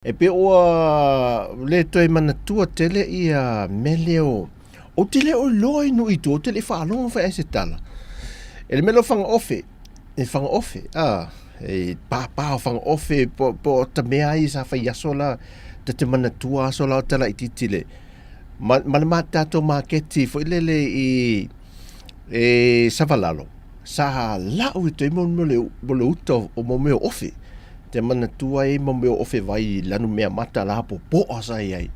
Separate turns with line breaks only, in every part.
E pe ua le toi mana tua tele ia meleo. O tele o loi no i tō tele whaalonga wha e se tala. E le melo whanga ofe. E whanga ofe. E pāpā o whanga ofe po ta mea i sa whai aso la. Te mana tua aso la o tala i titile. Mana mā tātou māketi fo ilele e savalalo. Sa lau i toi mole uta o mo meo ofe. Te mana tua e mo meo ofe vai lanu mea mata la po asa ai.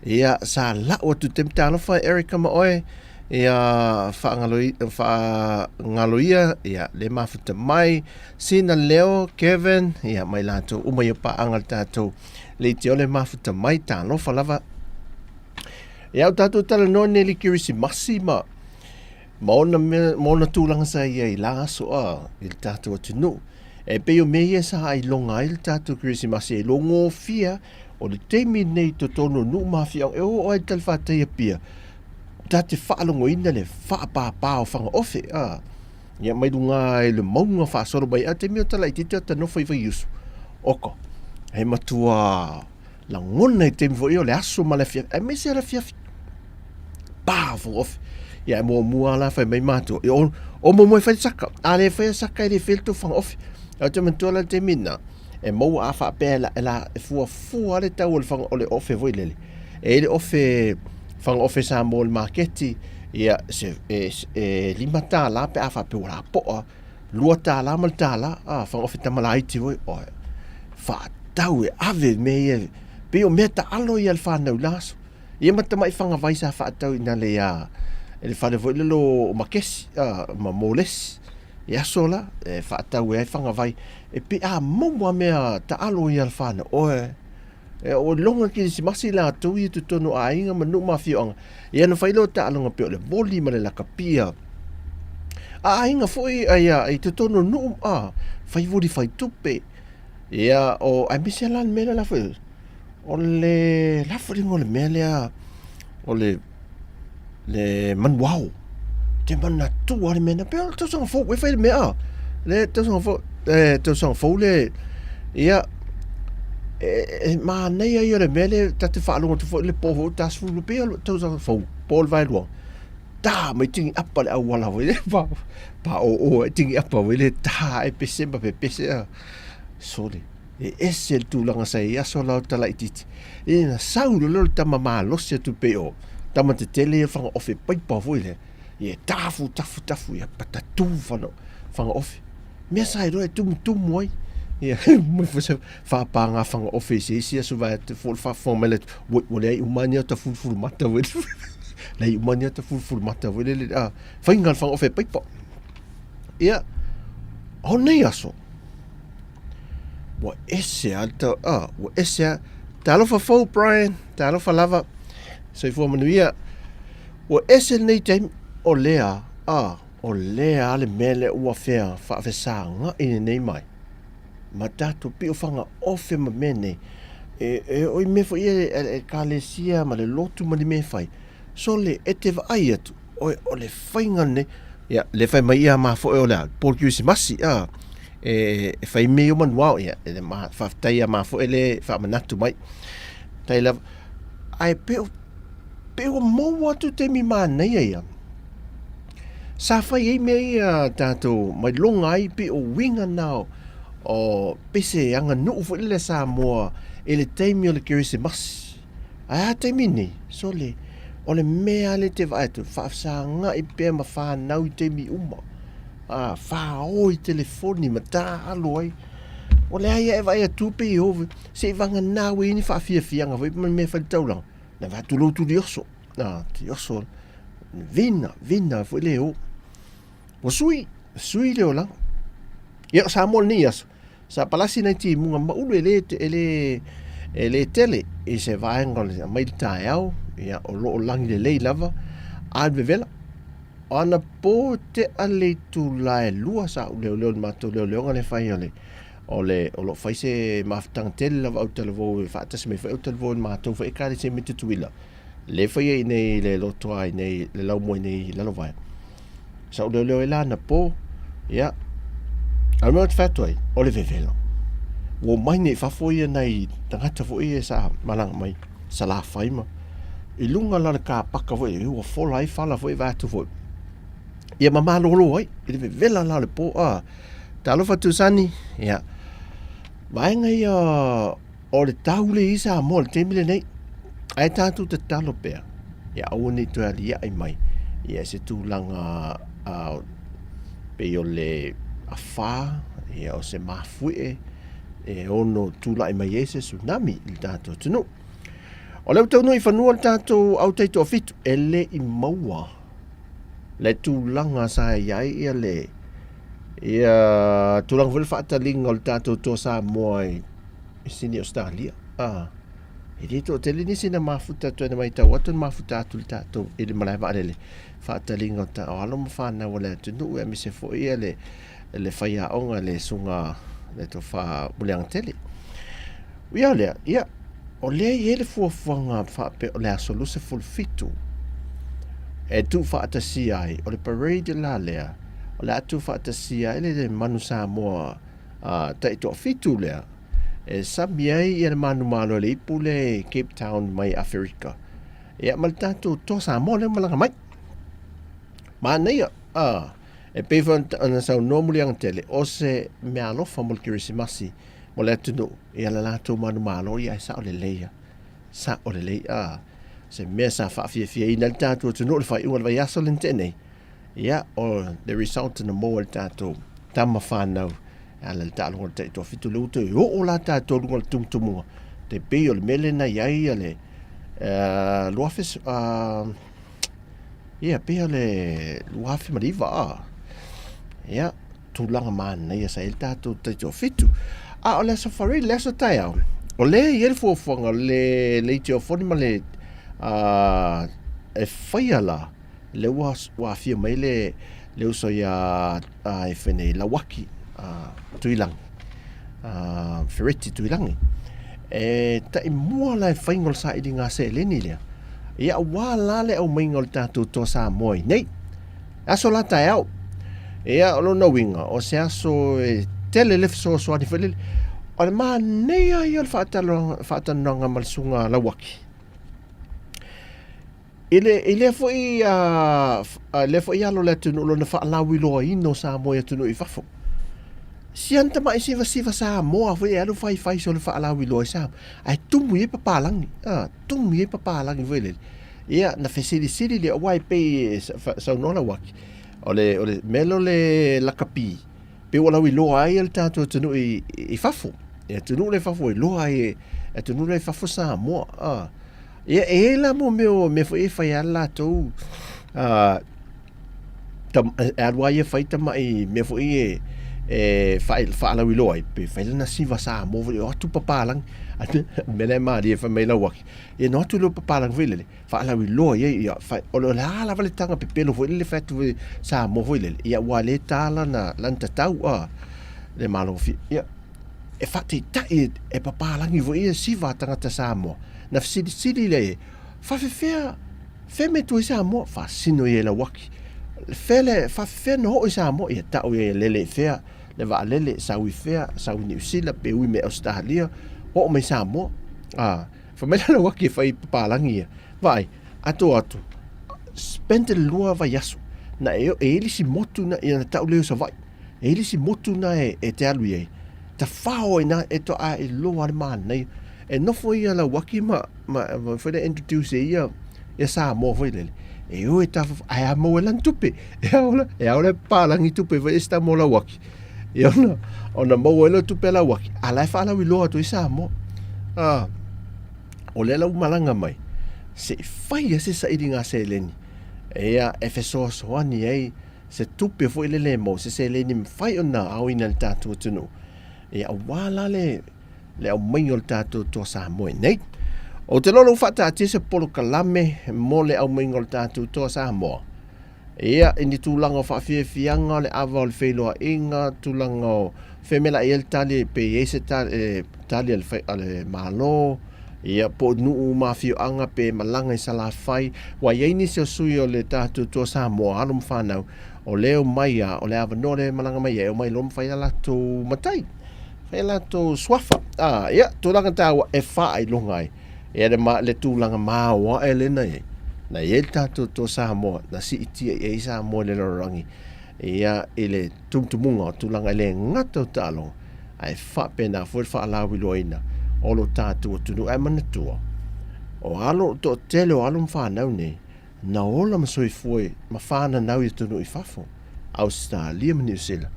Ia sa lau atu te mta alofa Erika ma oe. Ia whaangaloia. Ia le mafuta mai. Sina Leo, Kevin. Ia mai lato umai pa angal tātou. Le te ole mafuta mai tā alofa lava. Ia o tātou tala no ne li kirisi masi ma. Maona tūlanga sa ia i la aso il tātou atu no. E peo mea sa ai longa il tātou Christmas e longo fia o le teimi nei to tono nu mafia e o ai tal whātai pia. Tāte whaalongo ina le whaapāpā o whanga ofe. Ia mai dunga e le maunga whaasoro bai a te meo tala i tite ata no whai yusu. Oko, hei matua la ngona i teimi fo i o le aso ma le fia. E me se la fia pā fo ofe. Ia e mua la whai mai mātua. O mo moi whai saka. A le whai saka i le filto whanga ofe. O te mantua la te mina. E mou a wha pēla e la e fua le tau o le ofe voi lele. E le ofe whanga ofe sa mo le marketi. Ia lima tā la pe a wha pe ora poa. Lua tā la mal tā la. Whanga ofe tamala iti voi. Wha tau e ave me e. Pe o mea ta alo i al whanau laso. Ia mata mai whanga vai sa wha tau ina le a. E le whane voi lelo o makesi. Ma molesi. Ia sola, whaatau e whanga vai, e pe a maua mea ta alo i alwhana, o longa ki si masi la tui tu tono a inga manu mawhioanga, ia na whailo ta alonga peo le voli ma le laka pia. A inga foi ai tu tono nu whai voli whai tupe, ia o ai misia lan mele la whai, o le la wharingo le mele o le manuau. Te mana tua le mena pe tau sanga fo we fai mea le tau sanga fo le ia ma nei ai le mele ta te fa longa tu fo le po tas fu pe tau sanga fo pol vai lo ta mai tingi apa le awala we pa o tingi apa we le ta e pese ba pese sole e ese tu langa sai ya so la tala ititi e na saulo lo ta mama lo se tu pe o ta ma te tele fa ofe pai pa vo le ia tafu ia patatu whanga ofe. Mea sai roe tumu ai. Ia mo whapanga whanga ofe se asu vai te whomele wole ai umania ta fulful mata wele. Lei umania ta fulful mata wele. Whaingal whanga ofe paipa. Ia o nei aso. Wa ese alta wa ese ta alofa fau Brian, ta alofa lava. So i manuia wa ese nei time o lea ale mele ua fea whaafesanga ine nei mai. Ma tato pio whanga ofe ma mene. Oi me fo e kalesia ma le lotu ma ni me fai. So le te vai atu. O le whainga ne. Ia, le whai mai ia ma fo e o lea. Paul kiusi masi. E whai me o manuao ia. E le ma whaftai ma fo e le whaamanatu mai. Tai la. Ai peo mou atu te mi ma nei ia. Sa whai ei mea tātou mai longa ai pe o winga nao o pese anga nuu fo ile Samoa e le teimi o le Christmas. A teimi ni, so le o le mea le te vaetu whaafsanga i pe ma whanau i teimi uma. Whao i telefoni ma tā alo ai. O le aia e vai atu pe i hove se i vanga nāwe ini whaafiafianga vai ma me whaitauranga. Na vatu lotu di oso. Ti oso. Vina fo ile o. O sui leo lang. Ia sa mo ni aso. Sa palasi na ti munga maulu ele tele e se vaenga le mai tai au ia o lo lang le lava a vevela. Ana po te ale tu la lua sa leo ma to leo ngale fai ole. O lo fai se maftang tel lava o televo fa tas me fa o televo ma to fa e kare se mete tuila. Le fai nei le lo toai nei le lau mo nei la lo vai. Sa leo e lana po ia al mo fatoi o le vevelo Ua mai nei whafoia nei tangata fo e sa malanga mai sa la whaima. I lunga lana ka paka fo e ua fola ai whala fo e vātu fo. Ia mamalolo ai, i le vela la le po talofa tusani, ia. Vaenga ia o le taule isa mo le temile nei. Ai tātou te talo pēr. Ia aua nei tu alia ai mai. Ia se tūlanga pe o le awha, ia o se mafue, e ono tūla ai mai e se tsunami i tātou tunu. O leu tau nui whanua le tātou au teito a fitu, e le i maua. Le tūlanga sa iai ia le. Ia tūlanga whele whaatalinga o le tātou tō sa moai i sini Australia. E re tō tele nisi na mafuta tuana mai tau atu na mafuta atu le tātou i le malai waalele. Whaatalinga o ta o alo mawhana wale tunu e mise fo ia le whaia onga le sunga le tō wha muleanga tele. Ia lea, ia, o lea i ele fuafuanga whape o lea soluse fulfitu. E tu whaatasi ai, o le parade la lea, o lea tu whaatasi ai le manu Samoa taito fitu lea. E sami ai i le manu malo le ipu le Cape Town mai Afrika. Ia mal tātou tō Samoa le malanga mai. Ma nei e peiwa ana sau nomuli ang tele, o se mea alofa mo le kirisimasi, mo le atunu, ia la lātou manu malo ia sa o le leia. Sa o le leia, se mea sa whaafia ina le tātou atunu le whai unga le vai aso le tenei. Ia o le result na mo le tātou tama whanau. Ala le tālunga le taito fitu le uto i o la tātou lunga le tumtumunga. Te pei o le mele na iai ale luafes, ia pei o le luafe mariva ia tūlanga mana ia sa il tātou taito fitu. O le safari, le so tai au. O le i ele fuafuanga le ite o foni ma le e whaiala le uafia mai le uso ia e whenei la waki tuilang fereti tuilangi e ta i mua la e whaingol sa ili ngā se leni lea ia wā lale au maingol tātou tō sa moi nei aso la tai au ia olo na winga o se aso e tele lef so ni whelele o le maa nei ai al whaatanonga malsunga la waki ile foi le foi alo le tunu lo na whaalawi loa ino sa moi atunu i whafo sianta mai siva sa moa foi alo fai so le whaalawi loa sa ai tumu i papalangi tumu i papalangi whelele ia na fesili le wai pe sa no la waki ole melo le lakapi pe wala wi loa ai al tato tunu i whafo e tunu le whafo i loa ai e tunu le whafo sa moa ia e la mo me foi fai ala to alwa ia fai tama i me foi fai ala wi loa pe fai na siva sa mo o tu papalang me le ma dia fa me la waki e no tu lo papalang vile fa ala wi loa ia fai o la vale tanga pe pelo foi le fatu sa mo vile ia wale tala na lanta tau le malo fi ia e fati tai e papalang i voi siva tanga ta sa mo na sidi le fa fe me tu sa mo fa sino ye la waki fe no sa mo ia ta o ye le fe le va le sa wi fe sa wi sila pe wi me Australia o me sa mo fa me la waki fa i palangi vai atu spend le lua va yasu na e si motu na ia ta o le so vai e si motu na e te alu ye ta fa o na e to a lo wa man nei e no foi la waki ma foi de introduce ia sa mo foi le e o ta ai mo lan tupe e ora palangi tupe foi sta mo la waki e ona mo lo tupe la waki ala fa la wi lo to sa mo o le la malanga mai se fai se sa idinga se leni e a efeso so ani ai se tupe foi le mo se leni fai ona au ina tatu tunu e a wala le au maingol tātou tō sa moe nei. O te lolo whata ati se polo kalame mo le au maingol tātou tō sa moa. Ia, ini tūlanga whawhiawhianga le awa o le wheloa inga, tūlanga o whemela i el tali pe eise tali ale malo, ia po nuu mawhio anga pe malanga i sala whai, wa iaini se o sui o le tātou tō sa moa, alum whanau, o leo mai o le awa no le malanga mai o mai lom whai ala tō matai. Fai la to swafa. Ia, tūlanga tāua e whaai lungai. Ia le tūlanga māua e lena e. Na ia tātou tō Samoa, na si itia e Samoa le lorangi. Ia ele tumtumunga o tūlanga ele ngata o tālonga. Ai whapena, fwoi whaalawi loina. Olo tātou tunu ai manatua. O alo to tele o alo mwhanau ne. Na ola masoi fwoi, ma whana nau i tunu i whafo. Australia ma New Zealand.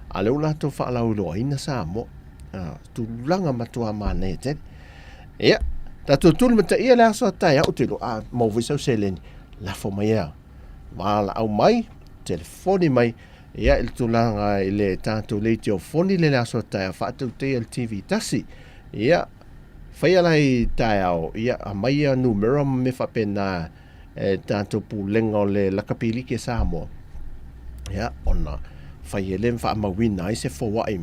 A leo lato whaalau loina Samoa. Tūlanga matua mana e tene. Ia, tātou tūlu mata ia le aso atai au te lo mauvisau seleni. Lafo mai ea. Wala au mai, telefoni mai. Ia il tūlanga i le tātou leiti o foni le aso atai a whaatau te al TV tasi. Ia, whaia lai tai au. Ia, a mai a numero me whapena tātou pūlenga o le lakapili ke Samoa. Ia, ona. Whaia le whaamawina i se fawai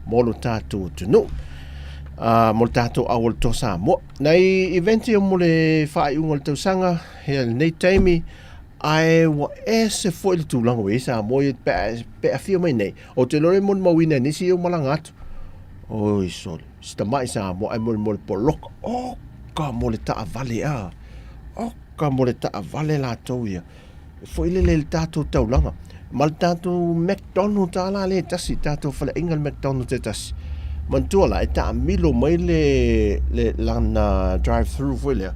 molo tātou tunu. Molo tātou awal to Samoa. Nei eventi o mole whaai unga le tausanga, hea nei taimi, ai wa se fo il tūlanga we Samoa i pe a fia mai nei. O te lore mon mawina nisi o malangatu. Oi sol, sta mai Samoa ai mole poloka. Ka mole ta vale a. Ka mole ta vale la toia. Fo ile le tātou taulanga. Mal tātou McDonald's ala le tasi, tātou whala ingal McDonald's te tasi. Mantua la, e tā milo mai le lana drive-thru fwelea.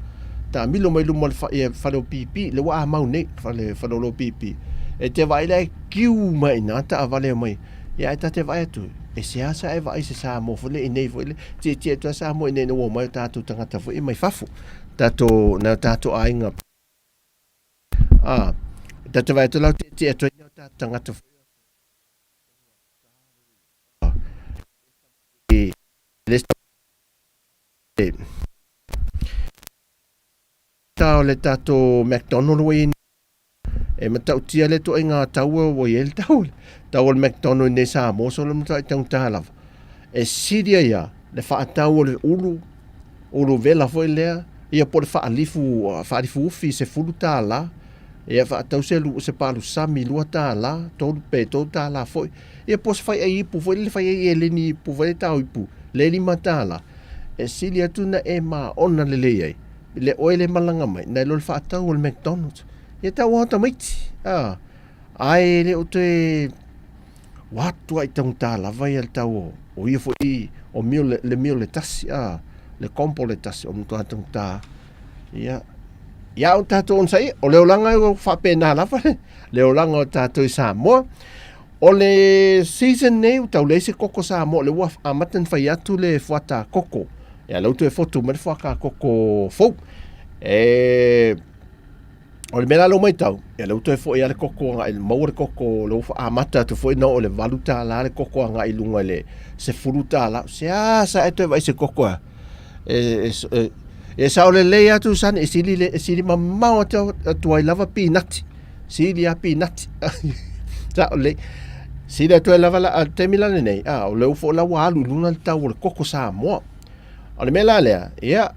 Tā milo mai lu mal whalo pipi, le waa mau nei, whalo lo pipi. E te vai le kiu mai nā, tā vale mai. Ia e tā te vai atu. E se asa e vai se Samoa fwele, e nei fwele. Tia tua Samoa e nei na mai tātou tangata fwele, mai fafu. Tātou ainga. Tātou vai atu lau tia tua tangata tau le tato McDonald's wei e matau tia le to inga taua wei el tau le McDonald's ne Samoa so le matai tau tālawa e siria ia le whaatau le ulu vela foi lea ia po le whaalifu ufi se fulu tāla ia whaatau se palu sami lua tāla tolu pe tolu tāla foi ia po se whai ai ipu foi le whai ai e leni ipu foi le tau ipu le lima tāla e siria tuna e maa ona le leiai le oile malanga mai na lo whaatau o le McDonald's ia tau hata maiti ai le o te watu ai tau tāla vai al tau o ia foi o mio le tasi le kompo le tasi o mtua tau tā ia o tātou on sai o leolanga o whapena lawa leolanga o tātou i Samoa o le season nei o tau leise koko Samoa le ua amatan whai atu le whata koko ia lautu e fotu mai whaka koko fau o le mena lo mai tau ia lautu e fo ia le koko nga il mau le koko le ufa amata tu fo ina o le valuta la le koko nga ilunga le se fuluta la se sa eto vai se koko e sa ole le atu san e sili mamau tu ai lava pinati sili a pinati sa ole sili tu lava la temila nei o le ufo la walu luna tau le koko Samoa o le mela lea ia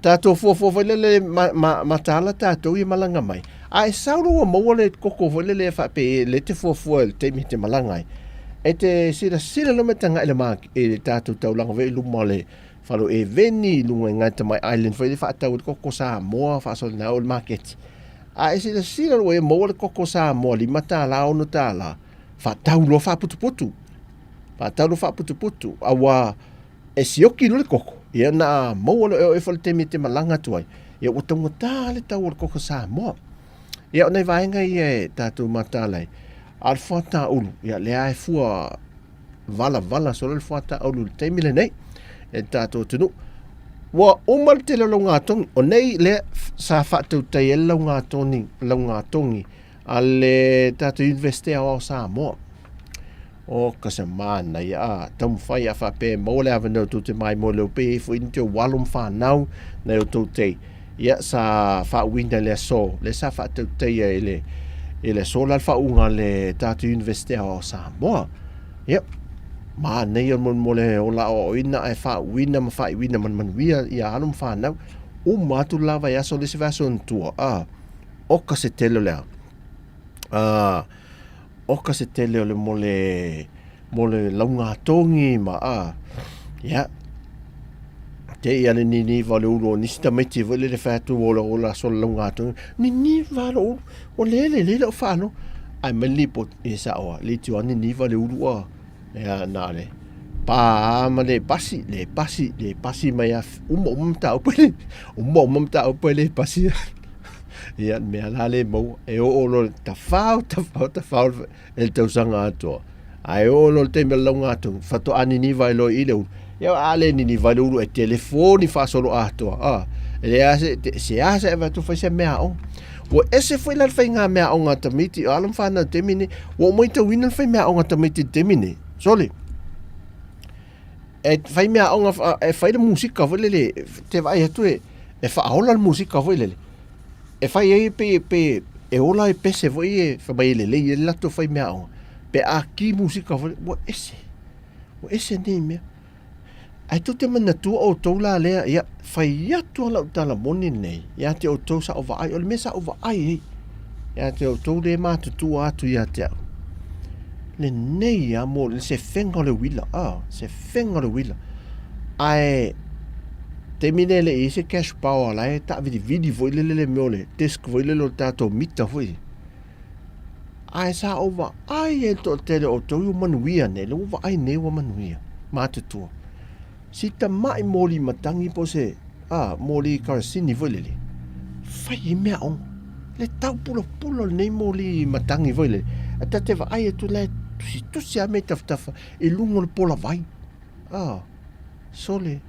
tātou fo le matala tātou i malanga mai e sauro o maua le koko fo le whape le te fo le te mi te malanga e te sira lo metanga ele mak e tātou taulanga vei luma le whalo e veni lunga ngata mai island fo le whaatau le koko Samoa whaasol na o le market e sira lo e maua le koko Samoa li matala ono tala whaatau lo whaaputuputu awa e sioki no le koko ia na mau e fo le temi te malanga tuai ia o tonga le tau le koko Samoa ia nei vaenga i tātou matalai al fata ulu ia le ai fua vala so le fata ulu le temi le nei e tātou tunu wa umal te lo ngā tongi o nei le sa fatou te e lo ngā tongi ale tātou universite o Samoa o kasa mana ia tam fai a fape mo le avano tu te mai mo le pe fo into walum fa now na o te ia sa fa winda le so le sa fa te ele so la fa unga le tatu universite o Samoa ia ma nei mo le o la o ina e fa winda man via ia alum fa now o matu lava ia so le se va son tu o kasa tele le o ka se tele o le mo le launga tongi ma ia te ia ni vale ulo ni sta meti vale le fatu ola so launga tongi ni vale o le fano ai melipo e sa o le tu ni vale ulo ia na le pa ma le pasi mai ta o le pasi ia me ala le mo e o lo ta fao el tau sanga ato ai o lo te me longa tu fato ani ni vai lo ile ia ale ni vai lo e telefoni fa solo ato ele se va tu fa se me o ese foi la fainga me o ngata miti alam fa na temini o mo te win fa me o ngata miti temini soli e fai me o e fai de musica volele te vai tu e fa aula musica volele e fai e pe e ola e pese voi e fa mai le lato fai me o pe aki musica volele o ese ni me ai tu te mana tu o tola le ia fai ia tu la tala moni nei ia te o to sa o vai o le mesa o vai ia te o to le ma tu atu ia te le nei ia mo se fenga le wila se fenga le wila ai te mine le ise cash power la e ta vidi voi le mole disk voi le lo tato mita voi ai sa over ai e to te o to manuia ne lo va ai ne wa manuia mata tu si ta mai moli matangi po se moli karsini voi le fai me on le tau pulo nei moli matangi voi le ata te va ai tu le tu si a meta tafa e lungo le pola vai sole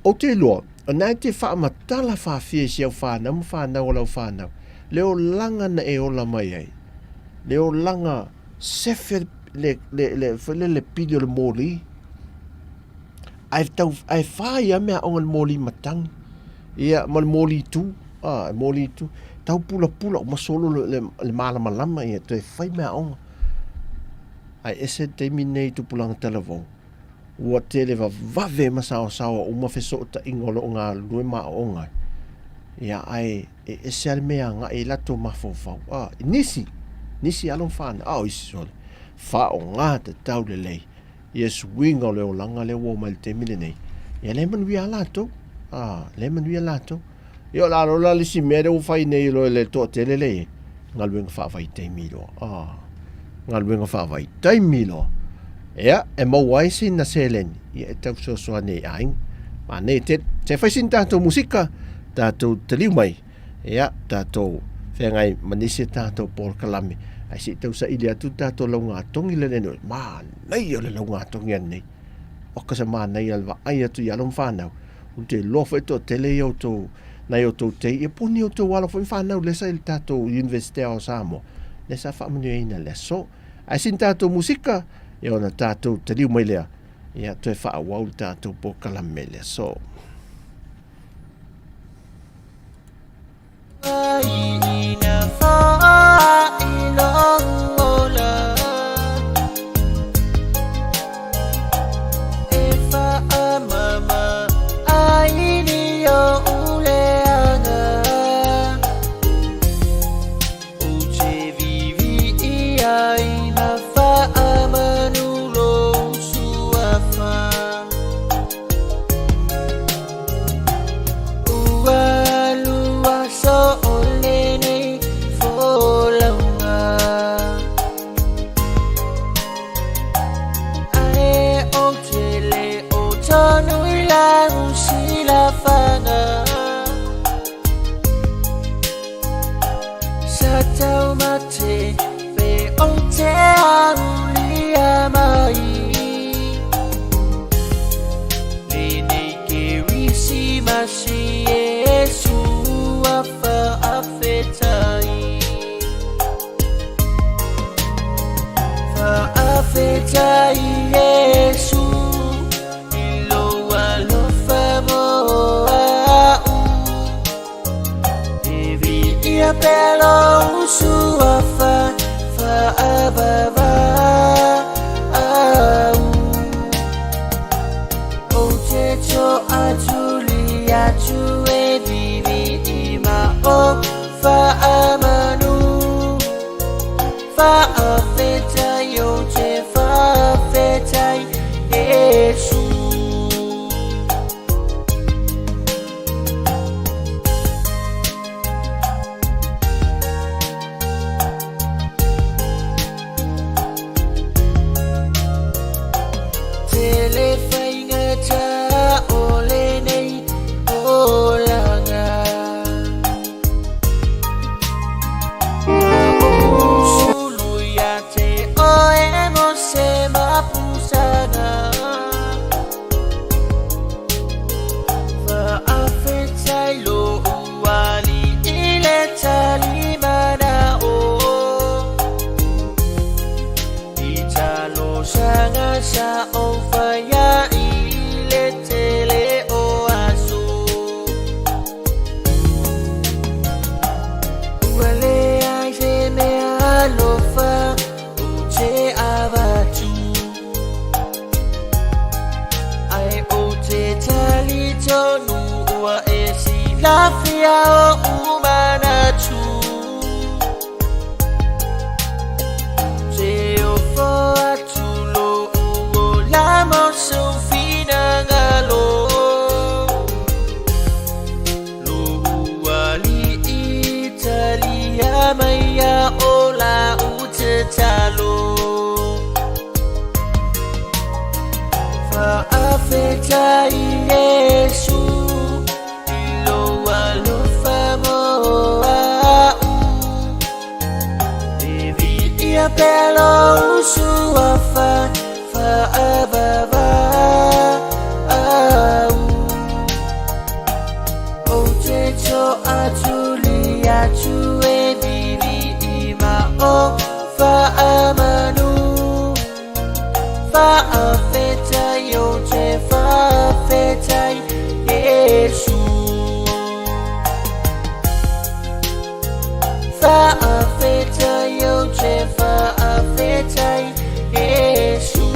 o te loa na te fa matala fa fie si au fa na o la fa na leo langa na e ola mai ai leo langa sefe le pidio le moli ai fa ia me on moli matang ia mal moli tu tau pula ma solo le malama ia te fai me on ai ese te minei tu pulang televon ua te le vave ma sao uma feso ta ingolo nga lue ma onga ia ai ese al mea nga e lato ma fofau nisi alon fan isi sole fa o nga te tau le lei yes wingo le o langa le wo mal te mine nei ia le man wia lato io la lisi mere o fai nei lo le to te le lei ngal wingo fa vai te milo ngal wingo fa vai te milo ia e mo waisi na selen ia tau so nei aing ma nei te fai sin tanto musika tato te liu mai ia tato fengai manisi tato por kalame ai si tau sa ilia tu tato launga tongi le neno ma nei o le launga tongi nei o ka sa ma nei alva ai atu ia lom whanau un te lofo e to tele i auto nei auto te e puni auto wala fo whanau le sa il tato universite o Samoa le sa whamanu eina le so ai sin tato musika e ona tato te liu mai lea ia tu e wha wau tato por kalame le so
Belong suafa fa abava o te cho atuli atu e vivi ima o fa amanu fa afeta yo te fa cho nụ e si la fia o mana chu je o fo tu lo o la mo so fina ngalo lo ali italia maya o la utalo Afeta Yesu ilo walo famoa Devi ia pelo suafa fa abava O te cho atuli atu e vivi ima o fa amanu fa afeta yo te fa afeta Yesu fa afeta yo te fa afeta Yesu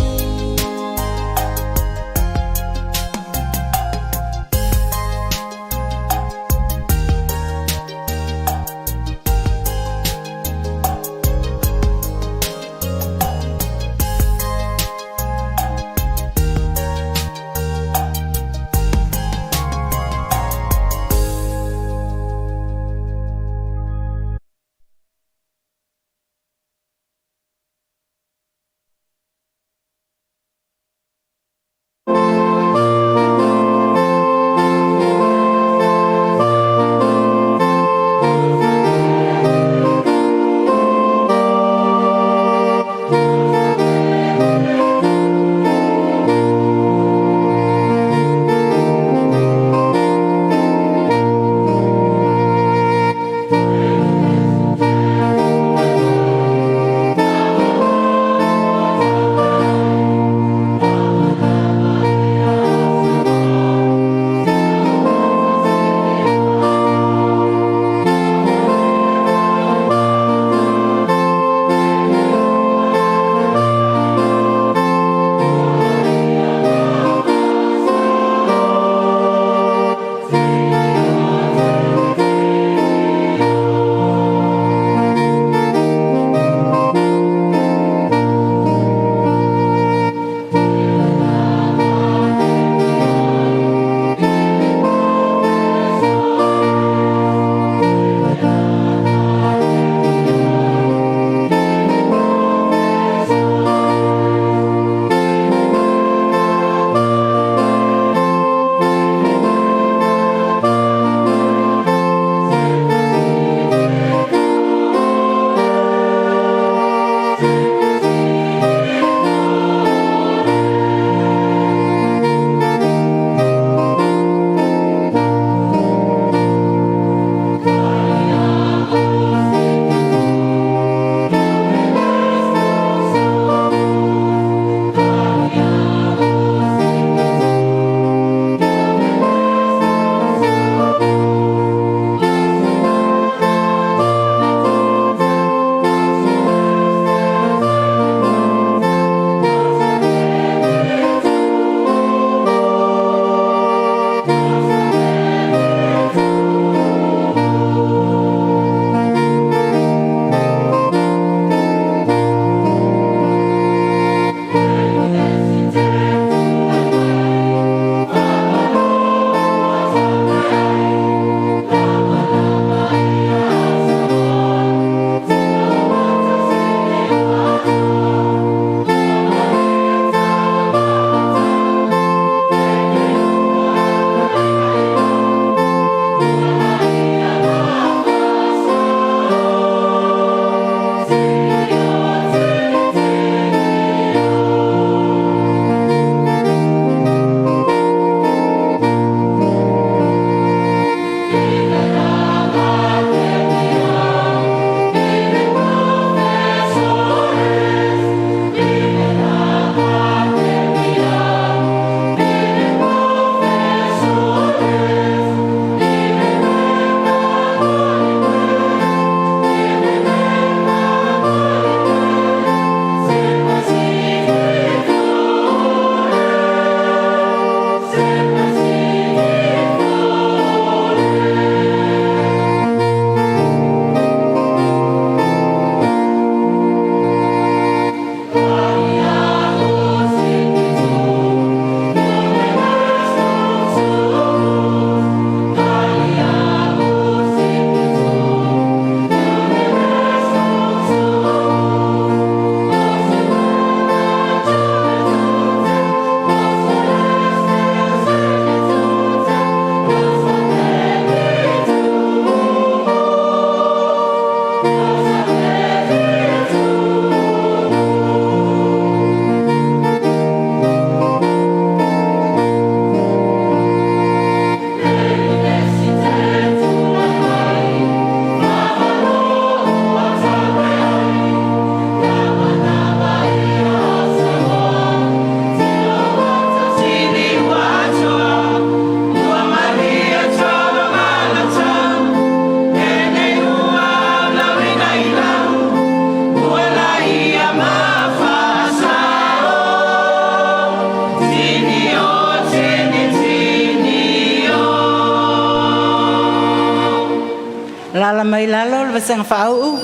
Alala mai lalo le sanga fau.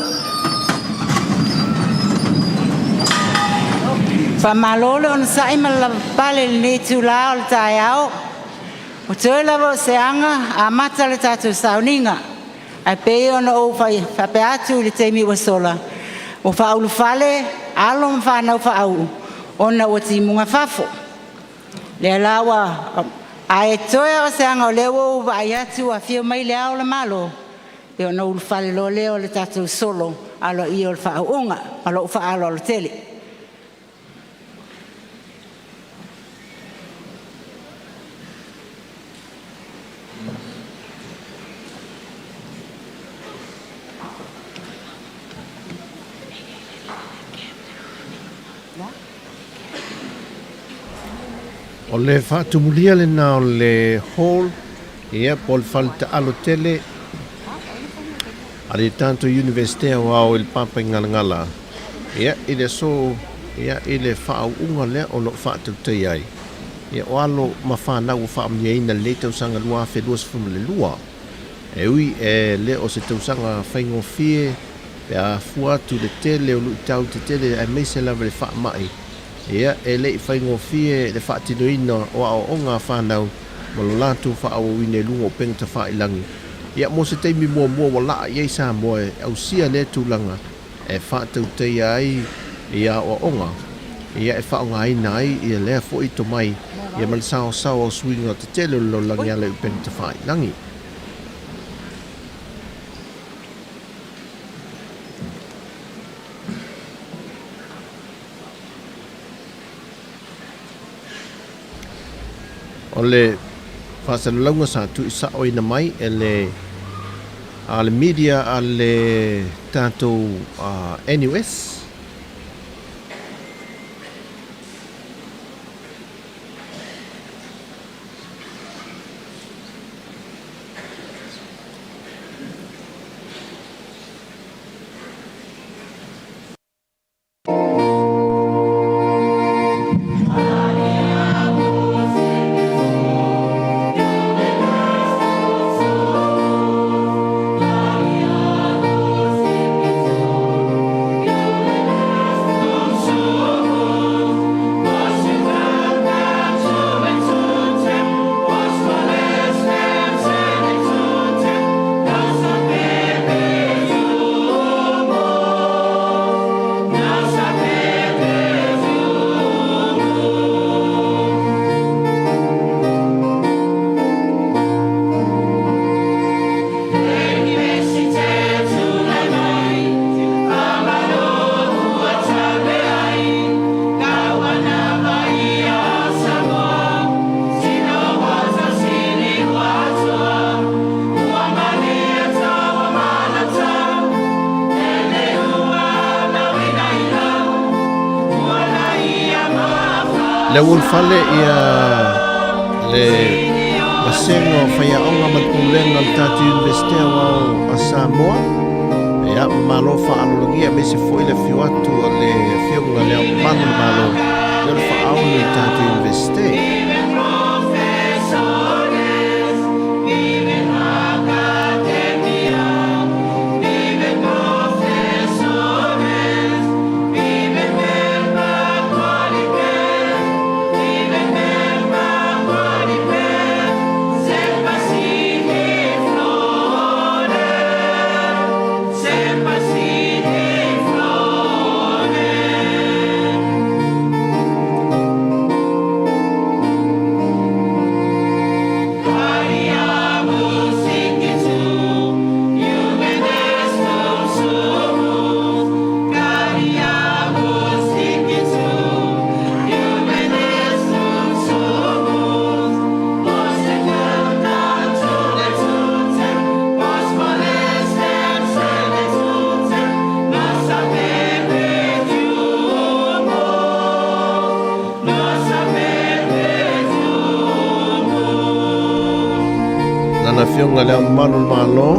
Fa malole on sai mal pale le tu la o tai au. O toi la se anga a mata le tatu sauninga. Ai pe ona o fa pe atu le te mi wasola. O fa ulu fale alo fa na fa au. Ona o ti munga fafo. Le lawa ai toi o se anga le o vai atu a fio mai le au le malo. Pe ona ulu fale lo le o le tatu solo alo I o fa unga alo fa alo le tele.
O le whaatumulia le na o le hall, ia po le whalita alo tele, a le tanto universite wao il papa ngala ia I le so, ia I le whaau unga lea o lo whaatutei ai. Ia o alo ma whanau whaamia ina le tausanga lua whedua sifuma le lua. E ui e le o se tausanga whaingo fie, pe a fuatu le tele o lu tau te tele e meise lawa le whaamai. Ia e le whaingo fie le whaatinoina o ao o ngā whanau ma lo lātu whaau wine lunga o pengta whailangi. Ia mo se teimi mua wa laa iei sa moe au sia le tūlanga e whaatau tei ai ia o onga. Ia e whao ngā ina ai ia lea fo ito mai ia man sao o swinga te tele lo langi ale u pengta whailangi. O le whaasalaunga sa tu isa o ina mai e le media a le tātou NUS. Le wolfale ia le basengo faya onga matpulenga tatu universite wa Samoa ia malofa analogia me se foi le fiatu le fiunga le malo le fa au le tatu universite. Fionga le malo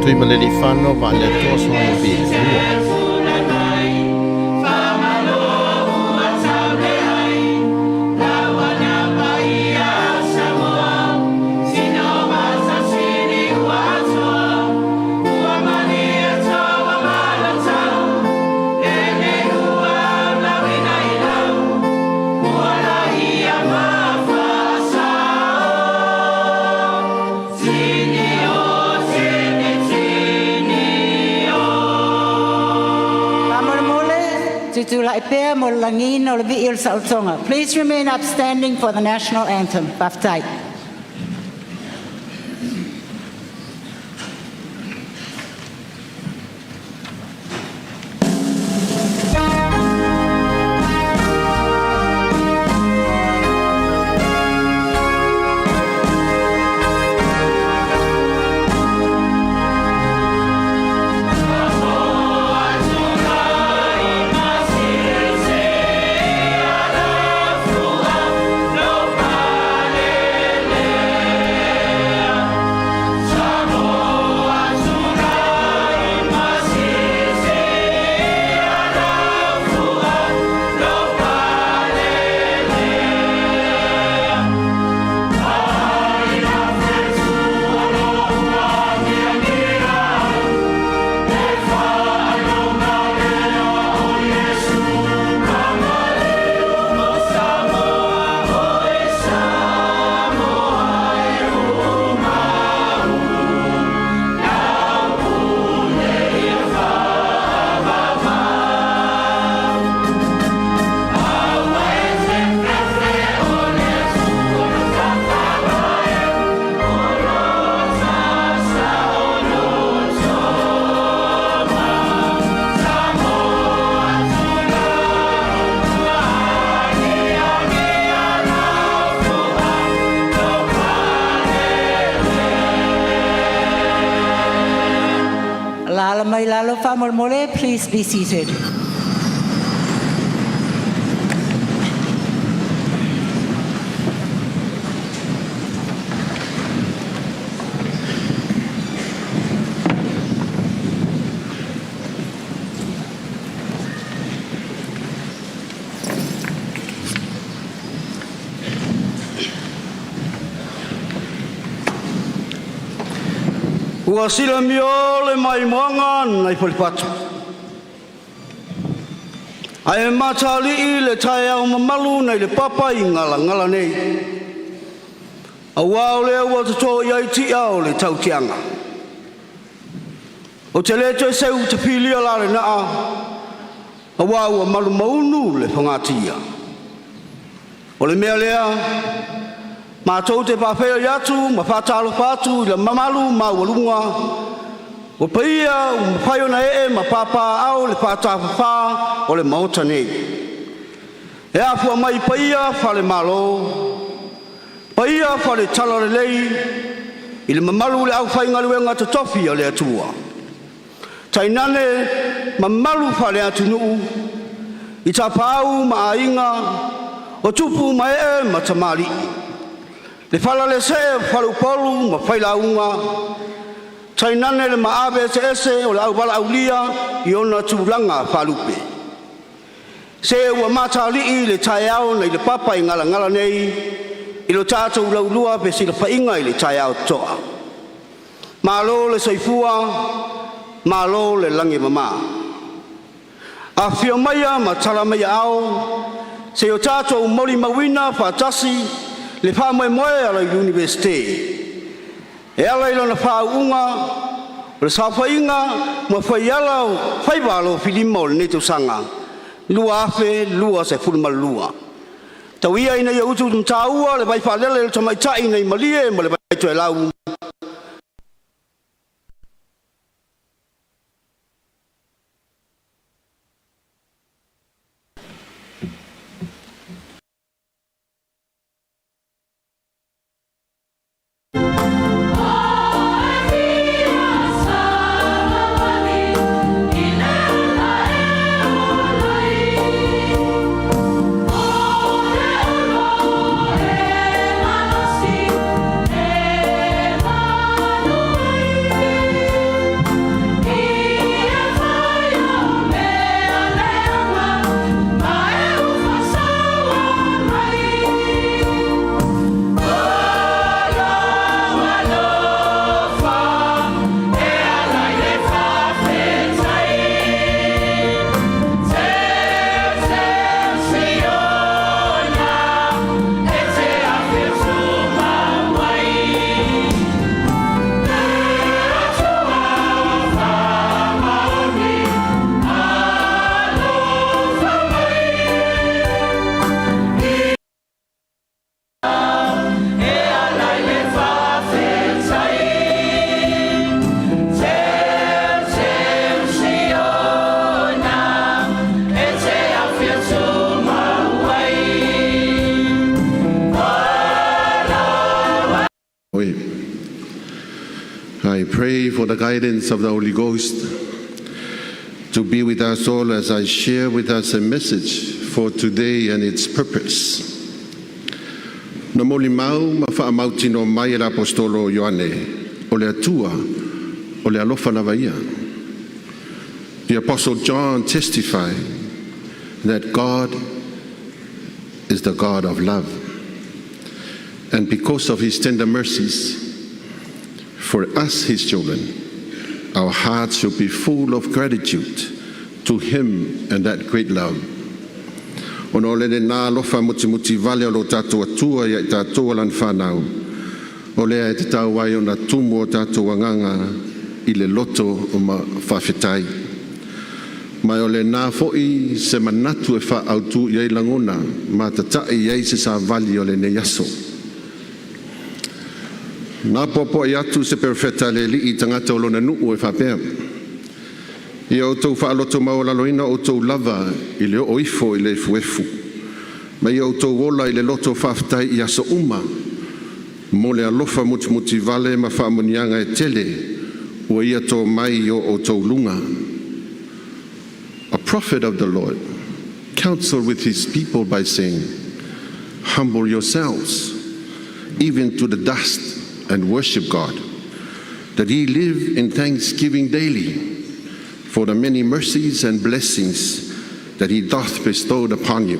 tui maleli fano va le toso no bi
Samoa,
tutula ipea mo langin o le vi il sautonga. Please remain upstanding for the national anthem. Baftai. Please be seated.
Ua sila miole mai moangan nai polipatu. Ai matali I le tae au mamalu nei le papa I ngala nei. Awa o le ua tato iai ti au le tautianga. O te le toi seu te pilia la le naa. Awa ua malu maunu le whangatia. O le mea lea, mātou te pāwhea iatu, ma whātalo pātu, I le mamalu ma walunga. O paia, o paiona ma pāpā au le pātāwhawha o le maota nei. E afua mai paia whale malo, paia whale tala le lei, I le mamalu le au whainga luenga te tofi o le atua. Tainane, mamalu whale atu nuu, I tā pāu ma ainga, o tupu mai ma tamari. Le whala le se whalu polu ma whailaunga, tainane le maabe se ese o le au wala au lia I ona tūlanga whalupe. Se ua mātālii le tae au nei le papa I ngala nei, I lo tātou laulua pe si le whainga I le tae au toa. Mālo le soifua, mālo le langi mama. A whio maia ma tala maia au, se o tātou mori mawina whātasi, le whāmoe moe ala I universite. E ala ilo na whāunga, o le sāwhainga, ma whaiala o whaiwalo whilima o le neto sanga. Lua afe, lua se fulma lua. Tau ia ina ia utu tāua, le vai whalele le tamaitai nei malie, ma le vai tue lau.
Ema I pray for the guidance of the Holy Ghost to be with us all as I share with us a message for today and its purpose. Na moli mau ma wha mautino mai e apostolo Ioane, o le atua, o le alofa na vaia. The Apostle John testified that God is the God of love. And because of his tender mercies, for us, his children, our hearts should be full of gratitude to him and that great love. Ono le nā lofa muti vale o lo tātou atua ia I tātou lan whanau. O lea te tau wai o na tumu o tātou wanganga I le loto o ma whawhetai. Mai o le nā fo'i se manatu e wha autu iei langona ma tatai iei se sa vali o le ne yaso. Nā popo I atu se perfeta le li I tangata o lona nuu e whapea. I o tau whaaloto maolaloina o tau lava I le oifo I le fuefu. Ma I o tau wola I le loto whaftai I aso uma. Mo le alofa muti vale ma whaamonianga e tele ua ia tō mai o tau lunga. A prophet of the Lord counseled with his people by saying, humble yourselves even to the dust and worship God, that ye live in thanksgiving daily for the many mercies and blessings that he doth bestow upon you.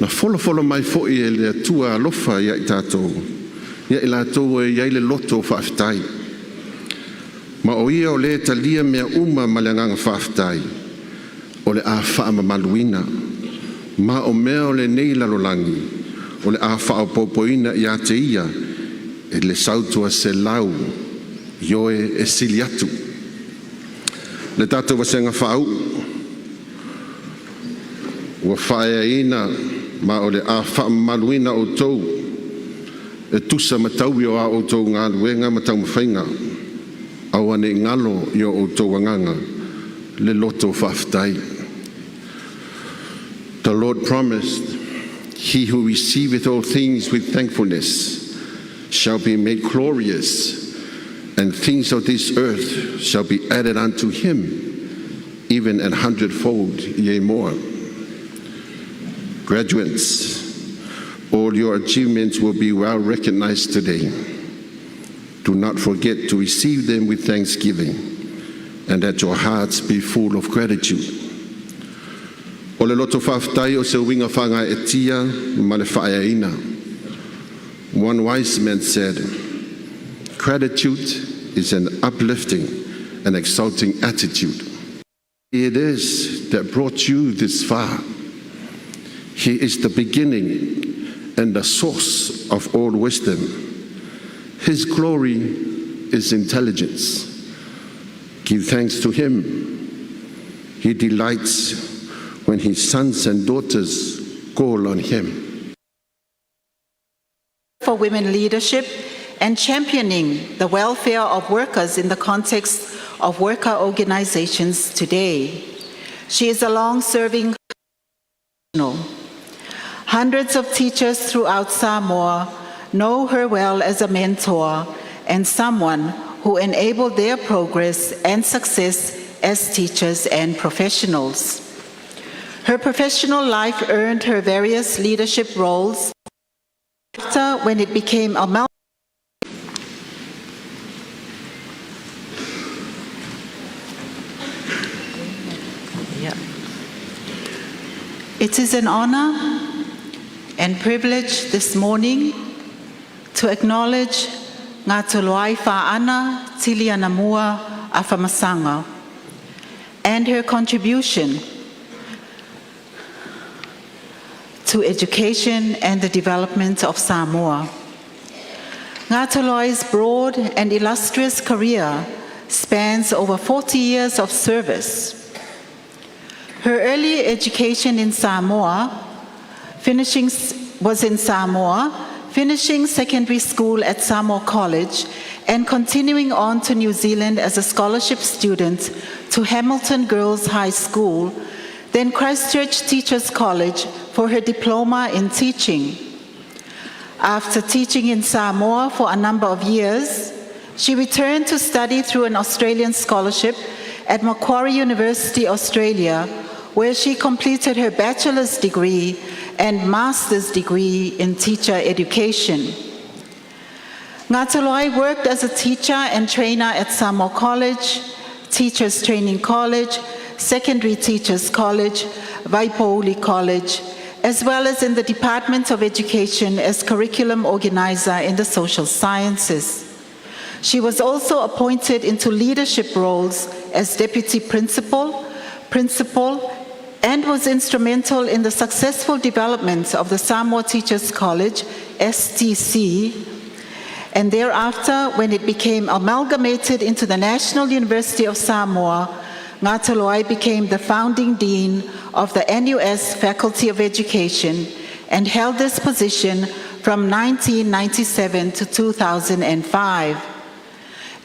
Na follow mai fo'i e le atua alofa ia I tātou, ia I lātou e iai le loto whaafitai. Ma o ia o le talia mea uma ma le nganga whaafitai, o le a whaamamaluina, ma o mea o le nei lalolangi, o le a whaapopoina I a te ia, e le sautua se lau, ioe e sili atu. Le tātou wasenga whaau, ua whaea ina, ma o le a whaamaluina o tau, e tusa mataui o a o tau ngā luenga matau mawhainga, au ane ngalo I o tau wanganga, le loto whaftai. The Lord promised, he who receiveth all things with thankfulness shall be made glorious, and things of this earth shall be added unto him, even 100-fold, yea more. Graduates, all your achievements will be well recognized today. Do not forget to receive them with thanksgiving, and that your hearts be full of gratitude. O le loto whaftai o se winga whanga e tia ma le whaeaina. One wise man said, gratitude is an uplifting and exalting attitude. It is that brought you this far. He is the beginning and the source of all wisdom. His glory is intelligence. Give thanks to him. He delights when his sons and daughters call on him.
For women leadership and championing the welfare of workers in the context of worker organizations today. She is a long-serving professional. Hundreds of teachers throughout Samoa know her well as a mentor and someone who enabled their progress and success as teachers and professionals. Her professional life earned her various leadership roles. After, when it became a It is an honor and privilege this morning to acknowledge ngā toloai whaana Tiliana Mua a Whamasanga and her contribution to education and the development of Samoa. Ngā toloai's broad and illustrious career spans over 40 years of service. Her early education in Samoa, was in Samoa, finishing secondary school at Samoa College and continuing on to New Zealand as a scholarship student to Hamilton Girls High School, then Christchurch Teachers College for her diploma in teaching. After teaching in Samoa for a number of years, She returned to study through an Australian scholarship at Macquarie University, Australia, where she completed her bachelor's degree and master's degree in teacher education. Ngātaloi worked as a teacher and trainer at Samoa College, Teachers Training College, Secondary Teachers College, Waipouli College, as well as in the Department of Education as curriculum organizer in the social sciences. She was also appointed into leadership roles as deputy principal, and was instrumental in the successful development of the Samoa Teachers College, STC, and thereafter, when it became amalgamated into the National University of Samoa, Ngātaloi became the founding dean of the NUS Faculty of Education and held this position from 1997 to 2005.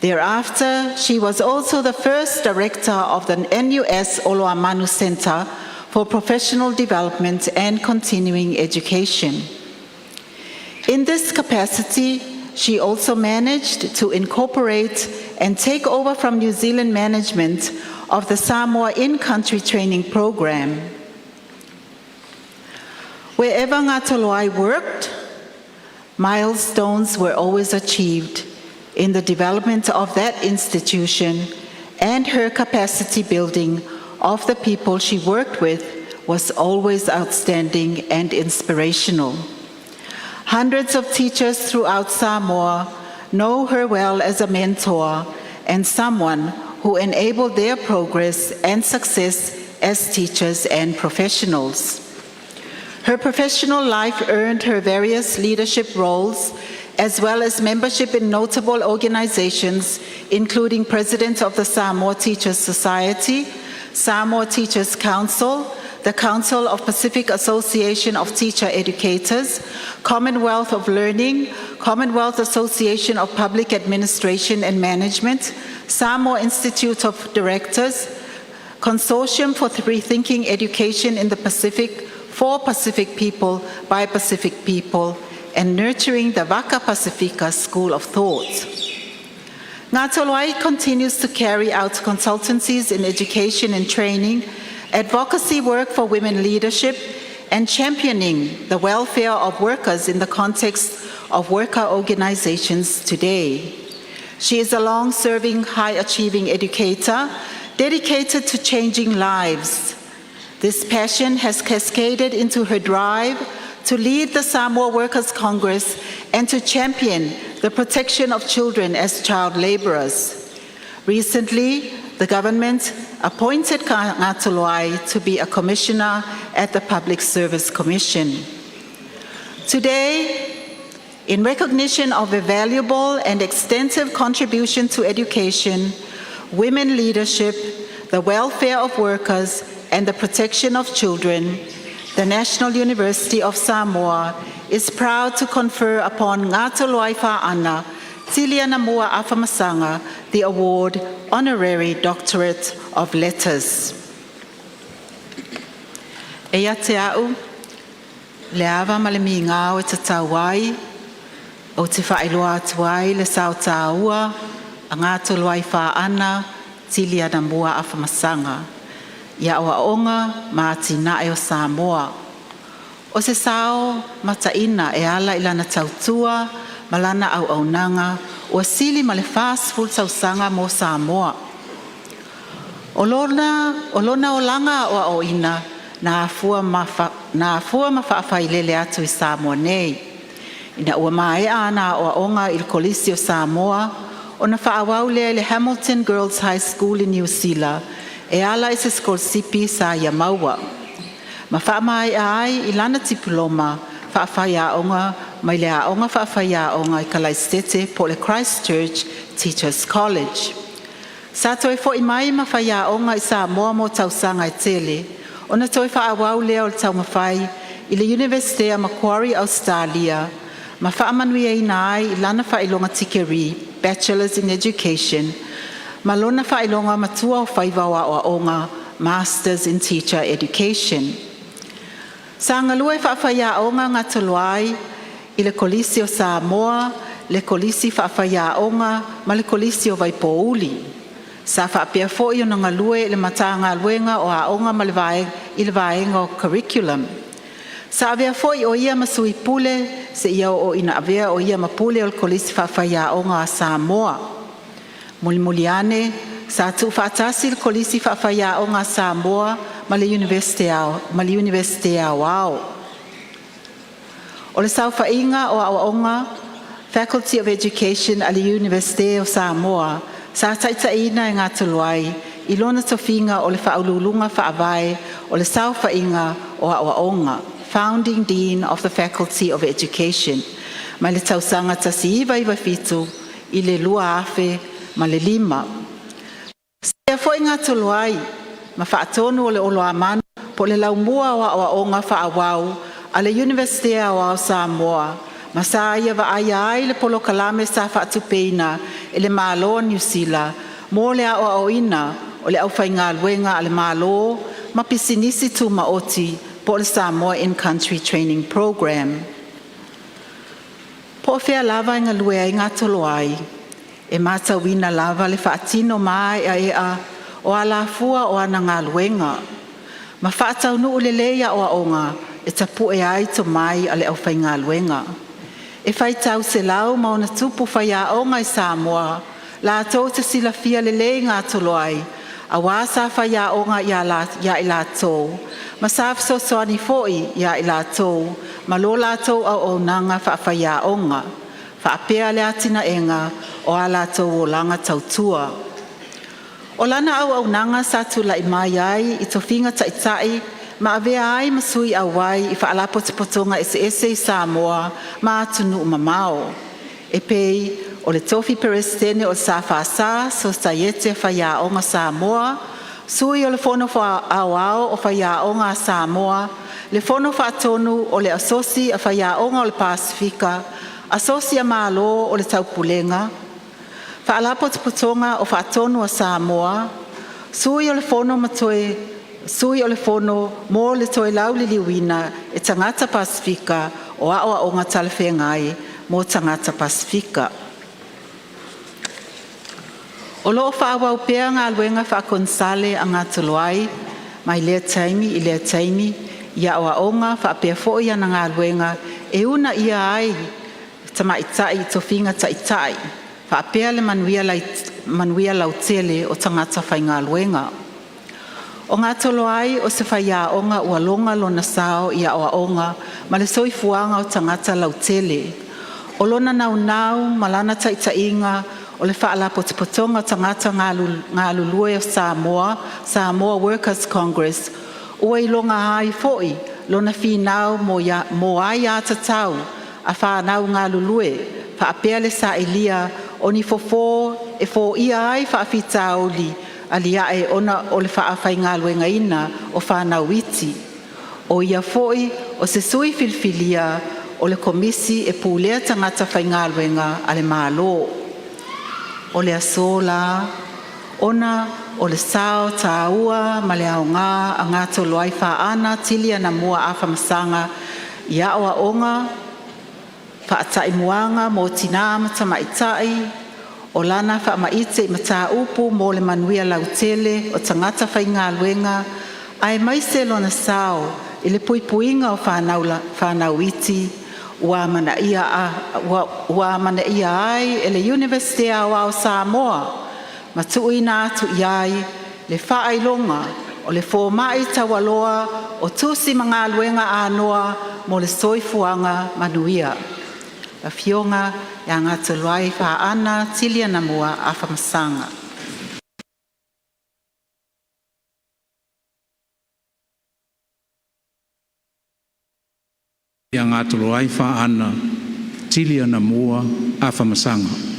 Thereafter, she was also the first director of the NUS Oloamanu Center for Professional Development and Continuing Education. In this capacity, she also managed to incorporate and take over from New Zealand management of the Samoa in-country training program. Wherever Ngātaloi worked, milestones were always achieved in the development of that institution, and her capacity building of the people she worked with was always outstanding and inspirational. Hundreds of teachers throughout Samoa know her well as a mentor and someone who enabled their progress and success as teachers and professionals. Her professional life earned her various leadership roles, as well as membership in notable organizations, including President of the Samoa Teachers Society, Samoa Teachers Council, the Council of Pacific Association of Teacher Educators, Commonwealth of Learning, Commonwealth Association of Public Administration and Management, Samoa Institute of Directors, Consortium for Rethinking Education in the Pacific for Pacific People by Pacific People, and nurturing the Waka Pacifica School of Thought. Ngātaloi continues to carry out consultancies in education and training, advocacy work for women leadership, and championing the welfare of workers in the context of worker organizations today. She is a long-serving, high-achieving educator dedicated to changing lives. This passion has cascaded into her drive to lead the Samoa Workers' Congress and to champion the protection of children as child laborers. Recently, the government appointed Ngātaloi to be a commissioner at the Public Service Commission. Today, in recognition of a valuable and extensive contribution to education, women leadership, the welfare of workers, and the protection of children, the National University of Samoa is proud to confer upon Ngātaloi Whāana, Tiliana Mua Afamasanga, the award Honorary Doctorate of Letters. Eia te au, le awa ma le mingao e te tauai, o te whaeloa atuai le sao tāua, a Ngātaloi Whāana, Tiliana Mua Afamasanga. Ia oa onga ma tina e o Samoa. O se sao mataina e ala ilana tautua, malana au aunanga, o sili ma le fast food sausanga mo Samoa. O lona o langa o ina, na afua mawhaafailele atu I Samoa nei. Ina ua mai ana o onga Il Kolisi o Samoa, o na whaawau le Hamilton Girls High School in New Zealand, e ala I se skolsipi sa ia maua. Ma whaamai ai I lana tipuloma, whaawhaiaonga, mai le aonga whaawhaiaonga I Kalaistete po le Christchurch Teachers College. Sa toi fo I mai ma whaiaonga I Samoa mo tausanga I tele, o na toi whaawau lea o le taumawhai I le University of Macquarie, Australia, ma whaamanui ina ai I lana whailonga tikeri, Bachelors in Education, ma lona whailonga matua o whaivawa o aonga, Masters in Teacher Education. Sa ngalue whaawhaiaonga Ngātaloi I le Kolisi o Samoa, le kolisi whaawhaiaonga ma le kolisi o Waipouli. Sa whaapea fo'i o nga lue le matanga luenga o aonga ma le vaenga o curriculum. Sa avea fo'i o ia masui pule se ia o ina avea o ia mapule o le kolisi whaawhaiaonga a Samoa. Mulimuliane, sa tu whaatasi le kolisi whaawhaiaonga a Samoa ma le universite au. O le sauwhainga o aonga Faculty of Education a le Universite o Samoa sa taitaina e ngā tuluai i lona tofinga o le whaululunga whaawai o le sauwhainga o aonga, Founding Dean of the Faculty of Education, mai le tausanga tasi iwa whitu i le lua afe ma le lima. Sea fo i ngā tuluai, ma whaatonu o le olo amanu po le laumua o aonga whaawau a le Universite o Samoa, ma sa ia wa ai le polo kalame sa whaatupeina e le māloa New Zealand, mō le o ina o le awhainga luenga a le mālo, ma pisinisi tu maoti po le Samoa In-Country Training Program. Po whea lava inga lue inga toloai, e mātawina lava le whaatino mai a ea o ala fua o ana ngā luenga. Ma whaataunu le leia o aonga, e tapu e ai to mai a le awhainga luenga. E whai tau se lau mauna tupu whai a onga i Samoa, la tau te sila fia le le ngā toloai, a wāsa whai a onga ia i la tau, ma sāwso soani foi ia i la tau, ma lo la tau au nanga whai a onga, whaapea le atina enga o a la tau o langa Tautua. O lana au nanga sa tula i mai ai i tofinga taitai, ma avea ai masui au wai i whaalapotopotonga ese i Samoa ma atunu mamao. E pei o le tofi perestene o le Safasa Societe Whaiaonga Samoa, sui o le fono au o Whaiaonga Samoa, le fono whaatonu o le asosi a Whaiaonga o le Pasifika, asosi a malo o le Taupulenga, whaalapotopotonga o whaatonu a Samoa, sui o le fono matoe sui o le fono mō le toi lau li liwina e tangata Pasifika o o ngā talawhengai mō tangata Pasifika. O loo whaawau pēr ngā luenga whaakonsale a ngā tuluai mai lea taimi i lea taimi ia o onga whaapea fo'i ana ngā luenga e una ia ai tamaitai i tofinga taitai whaapea le manuia lautele o tangata whai ngā luenga. O ngā tolo ai o se whai a onga ua longa lona sao i a onga ma le soifuanga o tangata lautele. O lona nau malana taitainga o le whaala potopotonga tangata ngā lulue o Samoa Workers Congress ua i longa ai foi lona whinau mo ai a tatau a whanau ngā lulue whaapea le sa elia o ni fofo e fo ia ai whaafitau li alia e ona o le whaafai ngā luenga ina o whanau iti. O ia foi o se sui filfilia o le komisi e pūlea tangata whai ngā luenga a le mālo. O le asola, ona o le sao Tautua ma le aonga a ngā toloai whaana tilia na mua a whamasanga ia o aonga, whaatai muanga mō tina matamaitai, o lana whaamaite i mata upu mō le manuia lautele o tangata whai ngā luenga, ai mai se lona sao i le puipuinga o whanau iti, ua mana ia ai e le Universite o Samoa, ma tuuina atu iai le whaailonga o le fōmai tawaloa o tusi mga luenga anoa mō le soifuanga manuia. La fionga ia ngā tuluai whaana tilia na mua a whamasanga.
Ia ngā tuluai whaana tilia na mua a whamasanga.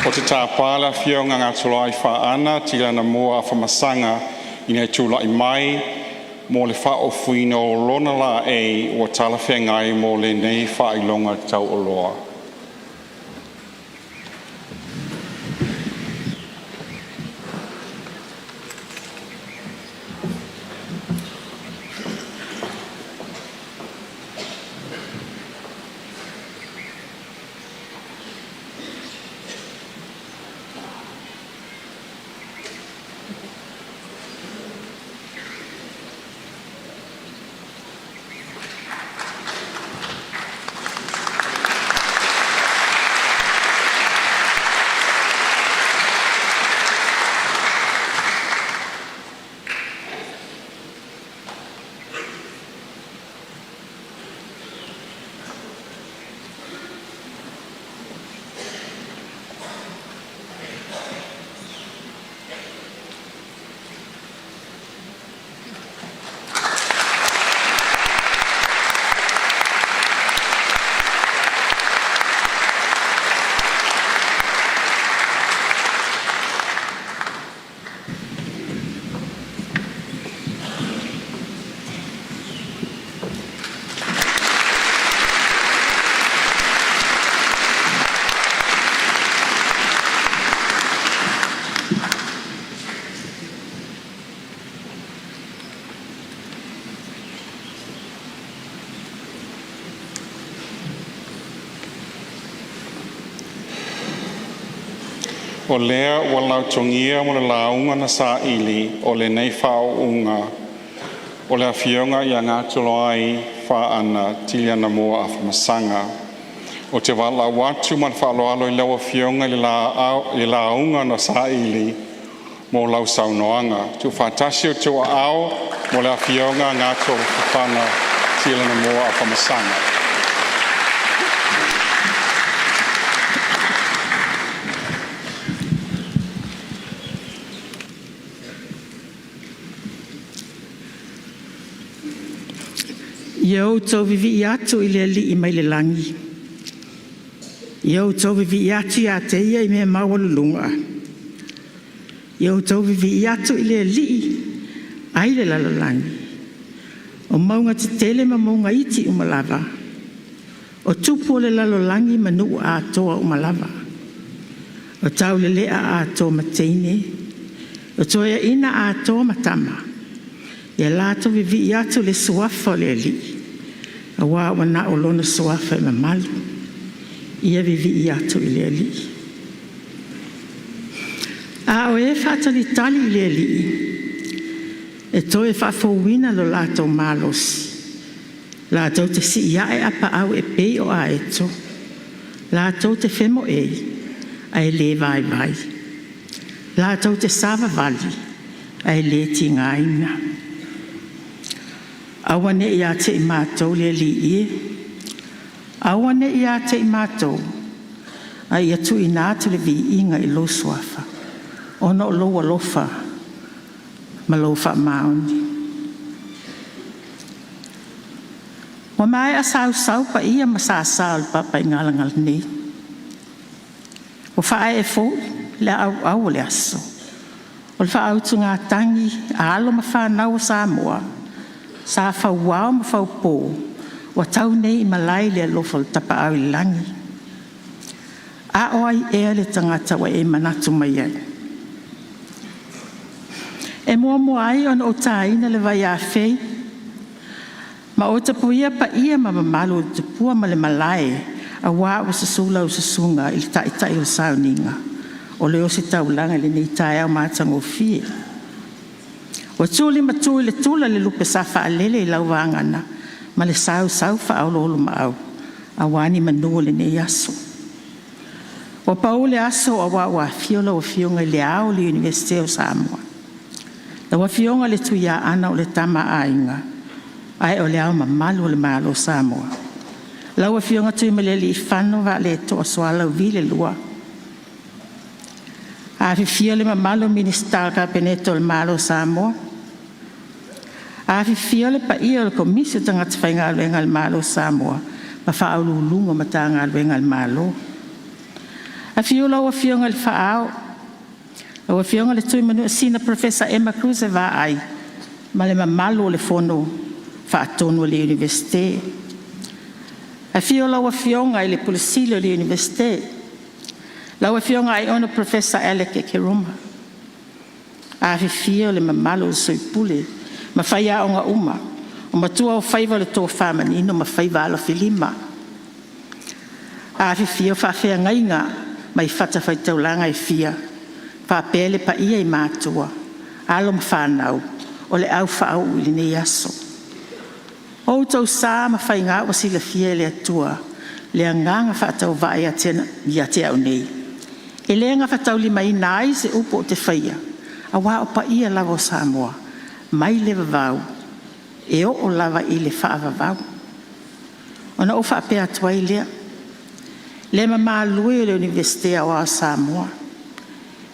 O te tāpala whionga ngā toloai whaana, tira na mua a whamasanga i nei tūla i mai, mō le whaofuina o lona la e o talawhengai mō le nei whailonga tau o loa. O lea ua lautongia mo le launga na sa ili o le nei whaounga. O le awhionga i a ngātolo ai whaana tili ana mua a whamasanga. O te wala watu man whaaloalo i lau awhionga i launga na sa ili mo lau saunoanga. Tu whatasi o te wa ao mo le awhionga ngātolo whana tili ana mua a whamasanga.
Yo tau vivi atu i le li i mai le langi. Yo tau vivi atu i ate ia i mea mawalulunga. Yo tau vivi atu i le li ai le lalalangi. O maunga te tele ma maunga iti umalava. O tupu le lalalangi manu a atoa umalava. O tau le lea a atoa mateine. O toia ina a atoa matama. Ia lato vivi atu le suafa le li. A wā wana o lona suafa e mamalu. Ia vivi atu i le li. A o e whatali tali i le li. E toi whafowina lo lato malosi. Lato te si ia e apa au e pei o a eto. Lato te femo e. A e le vai vai. Lato te sava vali. A e le ti ngaina. Awane ia te i mātou le li ie. Awane ia te i mātou. A ia tu i nātu le vi inga i lo suafa. Ono loa lofa. Ma lofa mauni. Wa mai a sau pa ia ma sa papa i ngalangal nei. O whae e fo le au le aso. O le wha autu ngā tangi a alo ma whanau o Samoa. Sa whauao ma whaupō, wa tau nei i malai le alofa le tapa au i langi. A oai ea le tangata wa e manatu mai ai. E mua ai on o taina le vai a whei. Ma o te puia pa ia ma mamalu te pua ma le malai, a wā o sasula o sasunga i le tai o sauninga. O leo se taulanga le nei tai au mātango fie. Wa tūli matūi le tūla le lupe sa whaalele i lau wāngana, ma le sau whaalolo ma au, a wāni manua le nei aso. Wa pau le aso a wā fiola o fionga le ao le Universite o Samoa. La wa fionga le tuia ana o le tama ainga, ai o le ao mamalu o le malo Samoa. La wa fionga tui me le li whano wa le toa soala vile lua. A fia le mamalu minister ka peneto le malo Samoa. A fia le pa ia le komisio tangata whainga aluenga le malo Samoa, ma whaaululunga ma tanga aluenga le malo. A fia lau a fionga le whaao. Lau a fionga le tui manu sina Professor Emma Cruz e wa ai, ma le mamalu le fono whaatonu le Universite. A fia lau a fionga i le polisilo le Universite. Lau a fionga ai ona Professor Alec e Keruma. A fia le mamalu soipule, ma whaia o ngā uma, o matua o whaiva le tō whamanino, ma whaiva ala whilima. A fia whawhea ngainga, mai whata whaitaulanga e fia, whapele pa ia i mātua, alo ma whanau, o le au whaau i nei aso. O tau sā ma whainga o sila fia le atua, le anganga whatau vai a te au nei. E le nga whatau lima i nai se upo o te whaia, a wā o pa ia lawa o Samoa, mai le vavau, e o lava i le whaavavau. Ona o whaapea tuai lea. Le ma lue le Universite o Samoa.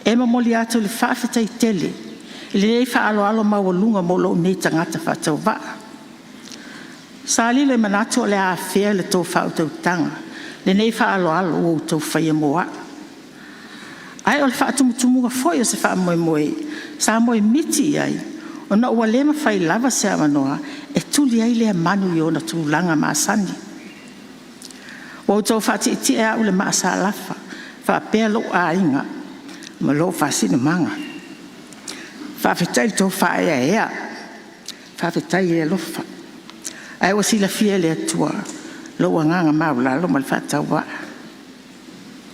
E ma moli atu le whaafetai tele, le nei whaalo mawalunga mo lo nei tangata whatau vaa. Sali le manatu o le awhea le tō whautau tanga, le nei whaalo o tau whaia moa. Ai o le whaatumutumunga foi o se wha moe, sa moe miti ai, o na ua lema whai lava se amanoa, e tuli ai lea manu i ona tūlanga maasani. O tau whaati iti ea ule maasa alafa, whaapea lo a inga, ma lo whaasina manga. Whaafetai tō whaea ea, whaafetai e lofa. Ai o sila fia lea tua, lo a nganga maula lo ma le whaatau waa.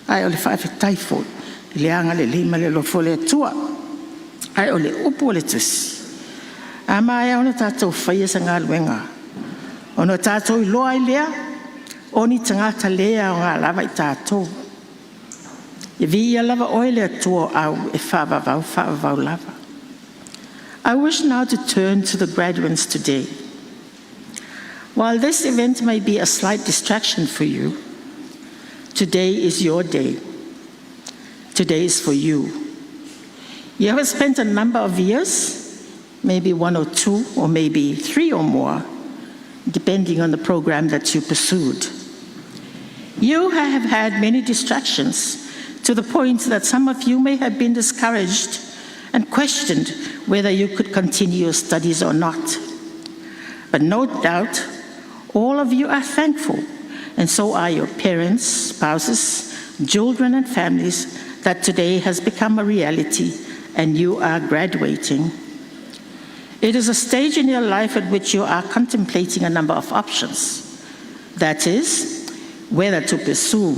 Ai o le whaafetai foi, le anga le lima le lofo le tua, ai o le upu le tusi. A mai ona tātou whaia sa ngā luenga. Ona tātou I loa I lea, o ni tangata lea o ngā lava I tātou. I via lava oe le atua au e whaavavau lava. I wish now to turn to the graduates today. While this event may be a slight distraction for you, today is your day. Today is for you. You have spent a number of years, maybe 1 or 2, or maybe 3 or more, depending on the program that you pursued. You have had many distractions to the point that some of you may have been discouraged and questioned whether you could continue your studies or not. But no doubt, all of you are thankful, and so are your parents, spouses, children, and families, that today has become a reality and you are graduating. It is a stage in your life at which you are contemplating a number of options. That is, whether to pursue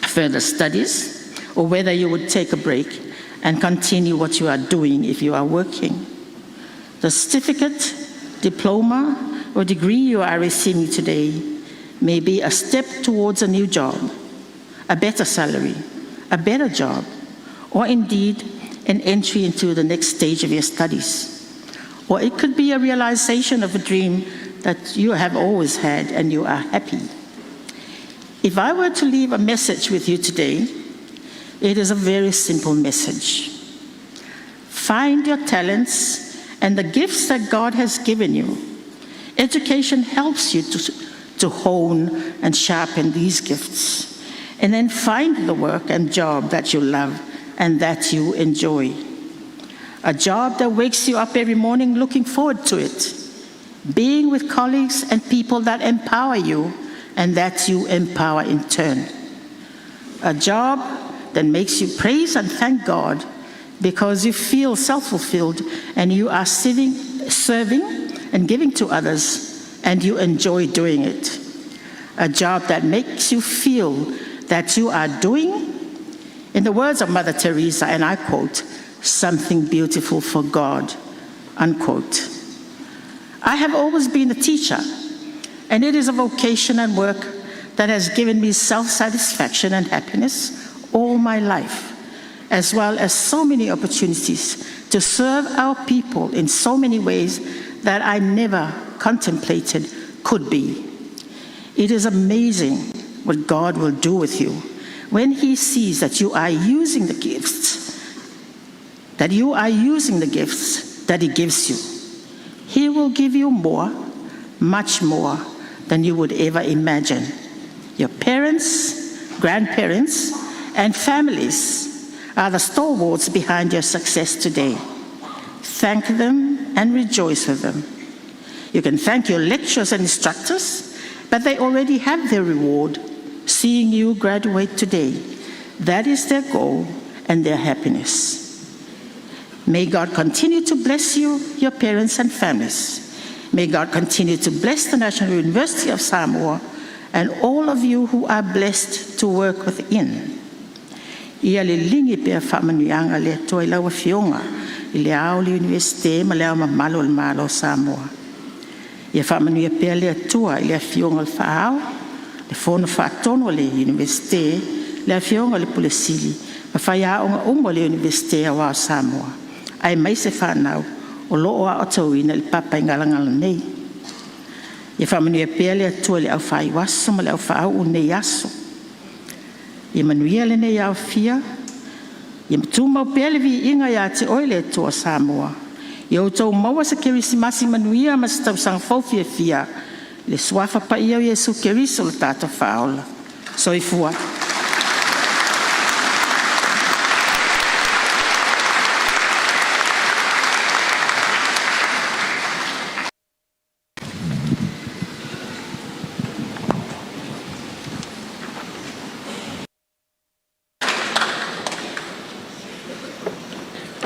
further studies or whether you would take a break and continue what you are doing if you are working. The certificate, diploma, or degree you are receiving today may be a step towards a new job, a better salary, a better job, or indeed an entry into the next stage of your studies. Or it could be a realization of a dream that you have always had and you are happy. If I were to leave a message with you today, it is a very simple message. Find your talents and the gifts that God has given you. Education helps you to hone and sharpen these gifts. And then find the work and job that you love and that you enjoy. A job that wakes you up every morning looking forward to it. Being with colleagues and people that empower you and that you empower in turn. A job that makes you praise and thank God because you feel self-fulfilled and you are serving and giving to others and you enjoy doing it. A job that makes you feel that you are doing, in the words of Mother Teresa, and I quote, something beautiful for God, unquote. I have always been a teacher, and it is a vocation and work that has given me self-satisfaction and happiness all my life, as well as so many opportunities to serve our people in so many ways that I never contemplated could be. It is amazing what God will do with you when He sees that you are using the gifts, that He gives you. He will give you more, much more than you would ever imagine. Your parents, grandparents, and families are the stalwarts behind your success today. Thank them and rejoice with them. You can thank your lecturers and instructors, but they already have their reward, seeing you graduate today. That is their goal and their happiness. May God continue to bless you, your parents and families. May God continue to bless the National University of Samoa and all of you who are blessed to work within. Ia le lingi pea whamanuianga le toi laua fionga I le ao le universite ma le ao mamalo le malo Samoa. Ia whamanuia pea le atua I le fionga le whaao, le whono whaatono le universite, le fionga le pulesili, ma whaia o ngā umo le universite a wao Samoa. Ai mai se whanau o loo a otauina le papa I ngalangala nei. Ia whamanuia pea le atua le au whai waso ma le au whaau o nei aso. Ia manuia le nei au fia. Ia mtumau pea le vi inga ia te oile atua Samoa. Ia o tau maua sa kerisimasi manuia ma sa tau sang fawfia fia. Le swafa pa ia o Yesu Keriso le tata whaola. Soifua.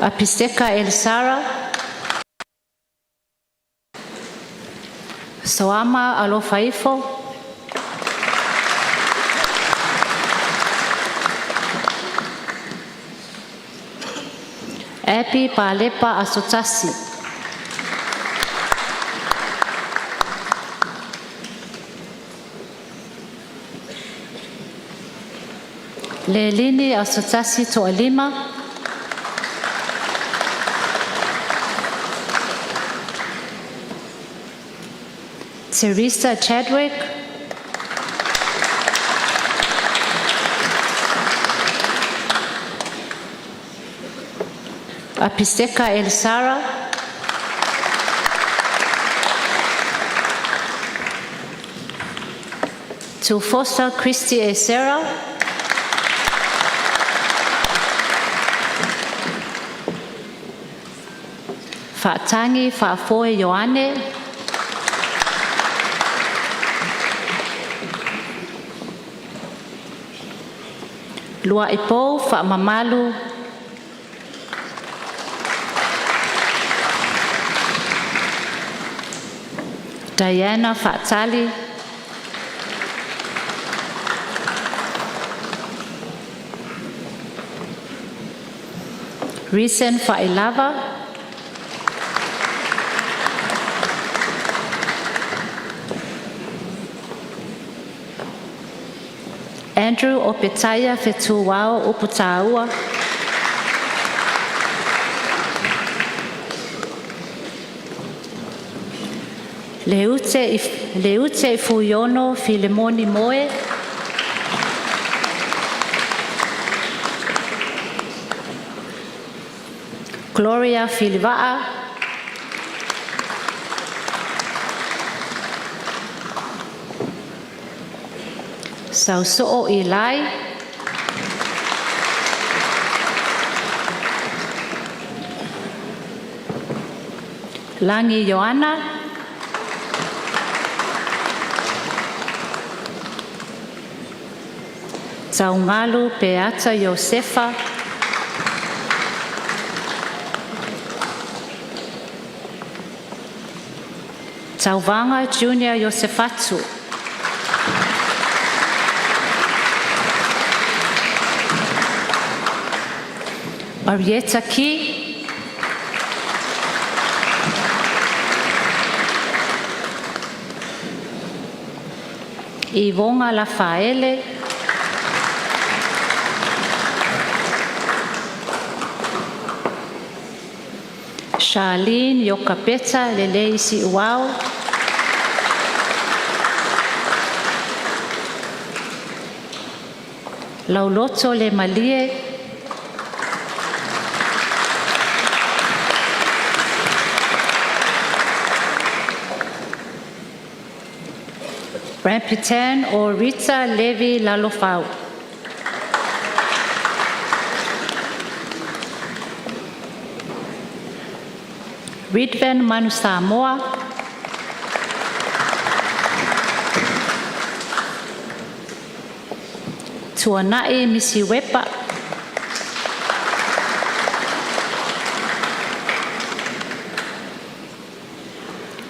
Apiseka El Sara, Soama Alofaifo, Epi Palepa Asotasi. Lelini Asotasi Toalima. Teresa Chadwick. Apiseka Elsara. Tufosa Christy Esera. Fa'atangi Fa'afoe Ioane. Lua Ipo Fa'amamalu. Diana Fa'atali. Risen Fa'ilava. Andrew Opetaya Fetuwao Oputaua. Leute Fuyono Filemoni Moe. Gloria Filivaa. Sauso'o Ilai. Langi Joanna. Taungalu Beata Josefa. Tauvanga Junior Josefatu. Arieta Ki. Ivonga Lafaele. Charlene Yokapeta Leleisi Uau. Lauloto Le Malie. Rampitan or Rita Levi Lalofau. Ridvan Manu Samoa. Tuanae Misi Wepa.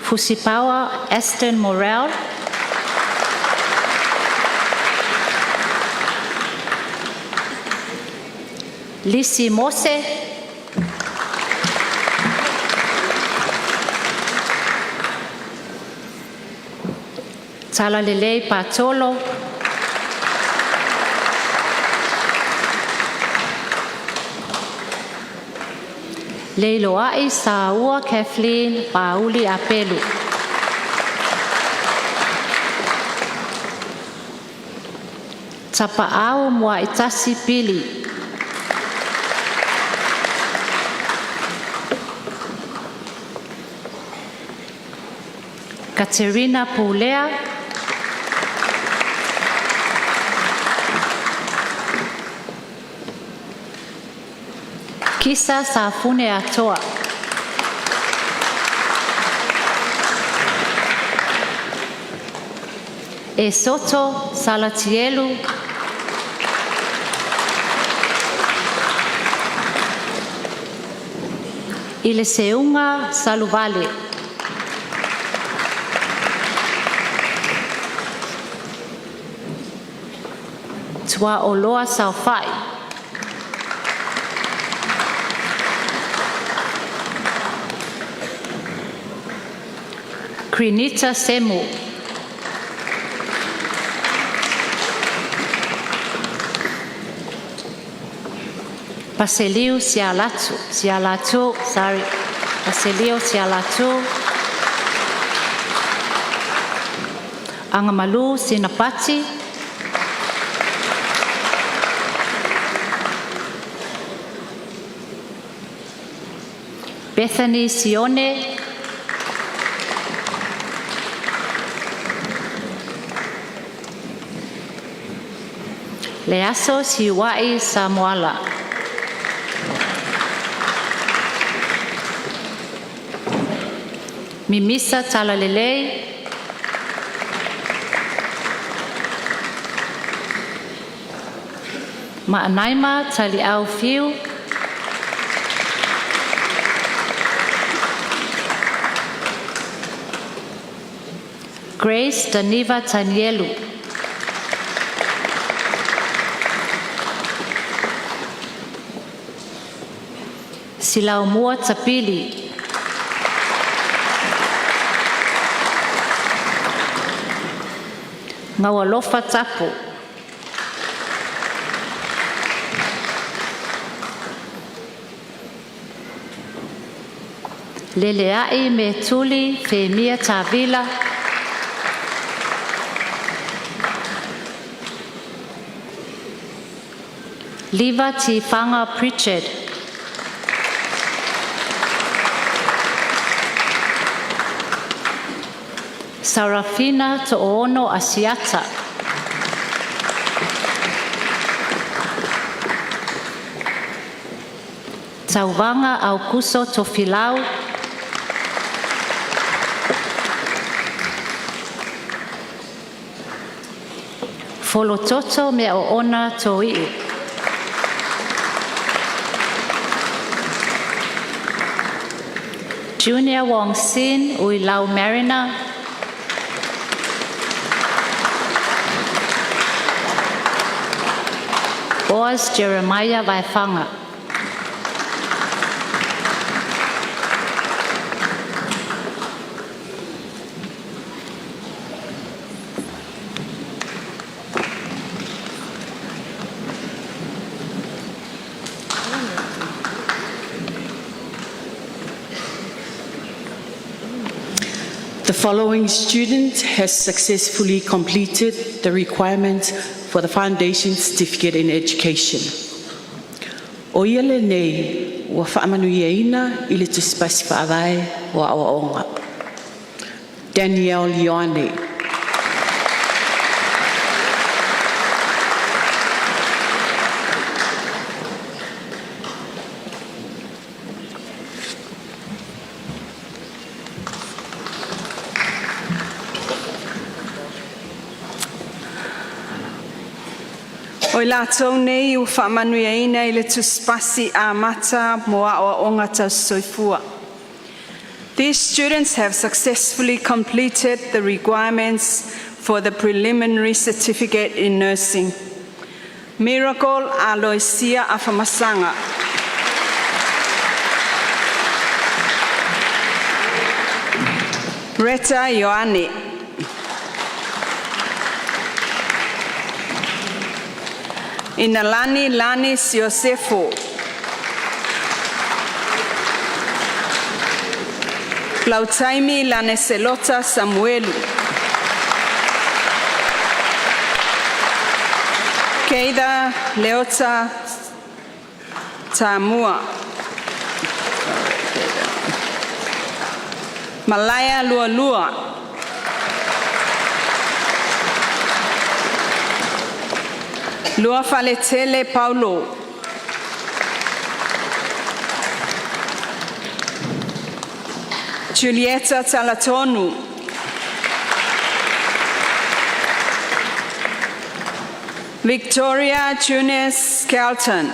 Fusipawa Aston Morel. Lisi Mose. Talalele Patolo. Leiloai Saua Kathleen Pauli Apelu. Tapaau Mua Itasi Pili. Katerina Pulea. Kisa Safune Atoa. Esoto Salatielu. Ileseunga Saluvale. Tua Oloa Saufai. Krinita Semu. Paseliu Sialatu, sorry. Paseliu Sialatu. Angamalu Sinapati. Bethany Sione. Leaso Siwai Samoala. Mimisa Talalelei. Maanaima Taliau Fiu. Grace Daniva Tanielu. Silaumua Tapili. Ngawalofa Tapu. Leleai me tuli Femia Tavila. Liva Tifanga Pritchard. Sarafina Toono Asiata. Tauvanga Aukuso Tofilau. Folototo me Oona Toi'u. Junior Wong Sin Uilau Marina. Boaz Jeremiah Vaifanga.
The following student has successfully completed the requirements for the Foundation Certificate in Education. O ia le nei, ua whaamanuiaina i le tuspasi whaavae wa awaonga. Danielle Ioane.
O lātou nei u whaamanuiaina I le tuspasi a mata mo a onga tau soifua. These students have successfully completed the requirements for the preliminary certificate in nursing. Miracle Aloisia Afamasanga. Reta Ioane. Inalani Lanis Yosefo. Plautaimi Laneselota Samuelu. Keida Leota Tamua. Malaya Lualua. Lua Faletele Paulo. Julieta Talatonu. Victoria Tunes Kelton.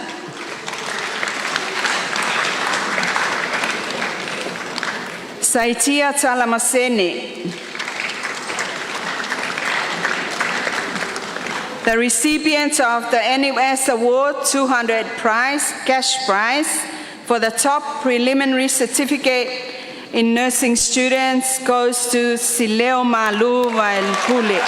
Saitia Talamasene. The recipient of the NUS Award 200 cash prize for the top preliminary certificate in nursing students goes to Sileo Malu Vailpule.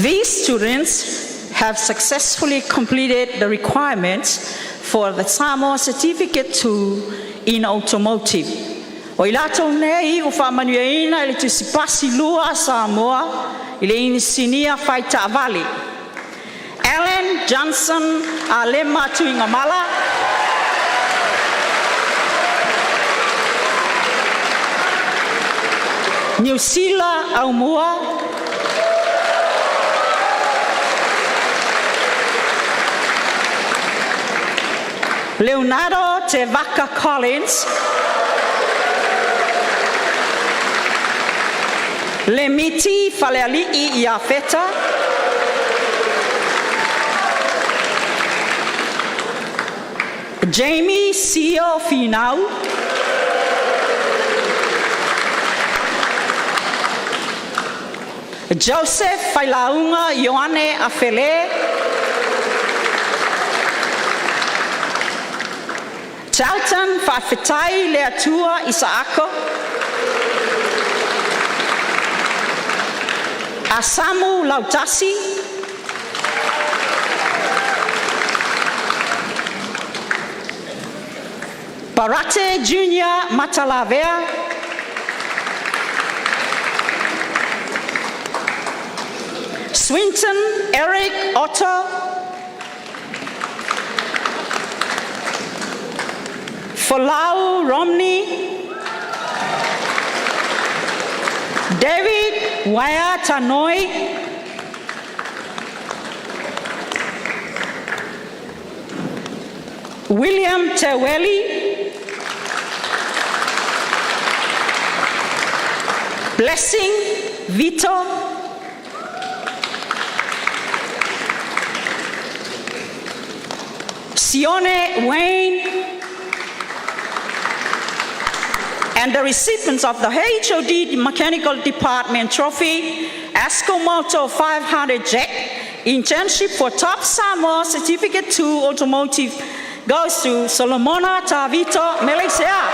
These students have successfully completed the requirements for the Samoa Certificate 2 in Automotive. O i lato nei u whamanuaina i le tusipasi lua Samoa i le inisinia whaita avali. Alan Johnson a lema tuinga mala. New Zealand au mua. Leonardo Tevaka Collins, Lemiti Faleali'i Iafeta, Jamie Sio Finau, Joseph Failaunga Ioane Afele, Charlton Fafetai Leatua Isaako, Asamu Lautasi, Barate Junior Matalavea, Swinton Eric Otto, Folau Romney, David Waya Tanoi, William Teweli, Blessing Vito, Sione Wayne, and the recipients of the HOD Mechanical Department Trophy, Escomoto 500 Jet, internship for Top Samoa Certificate 2 Automotive goes to Solomona Tavito Malaysia.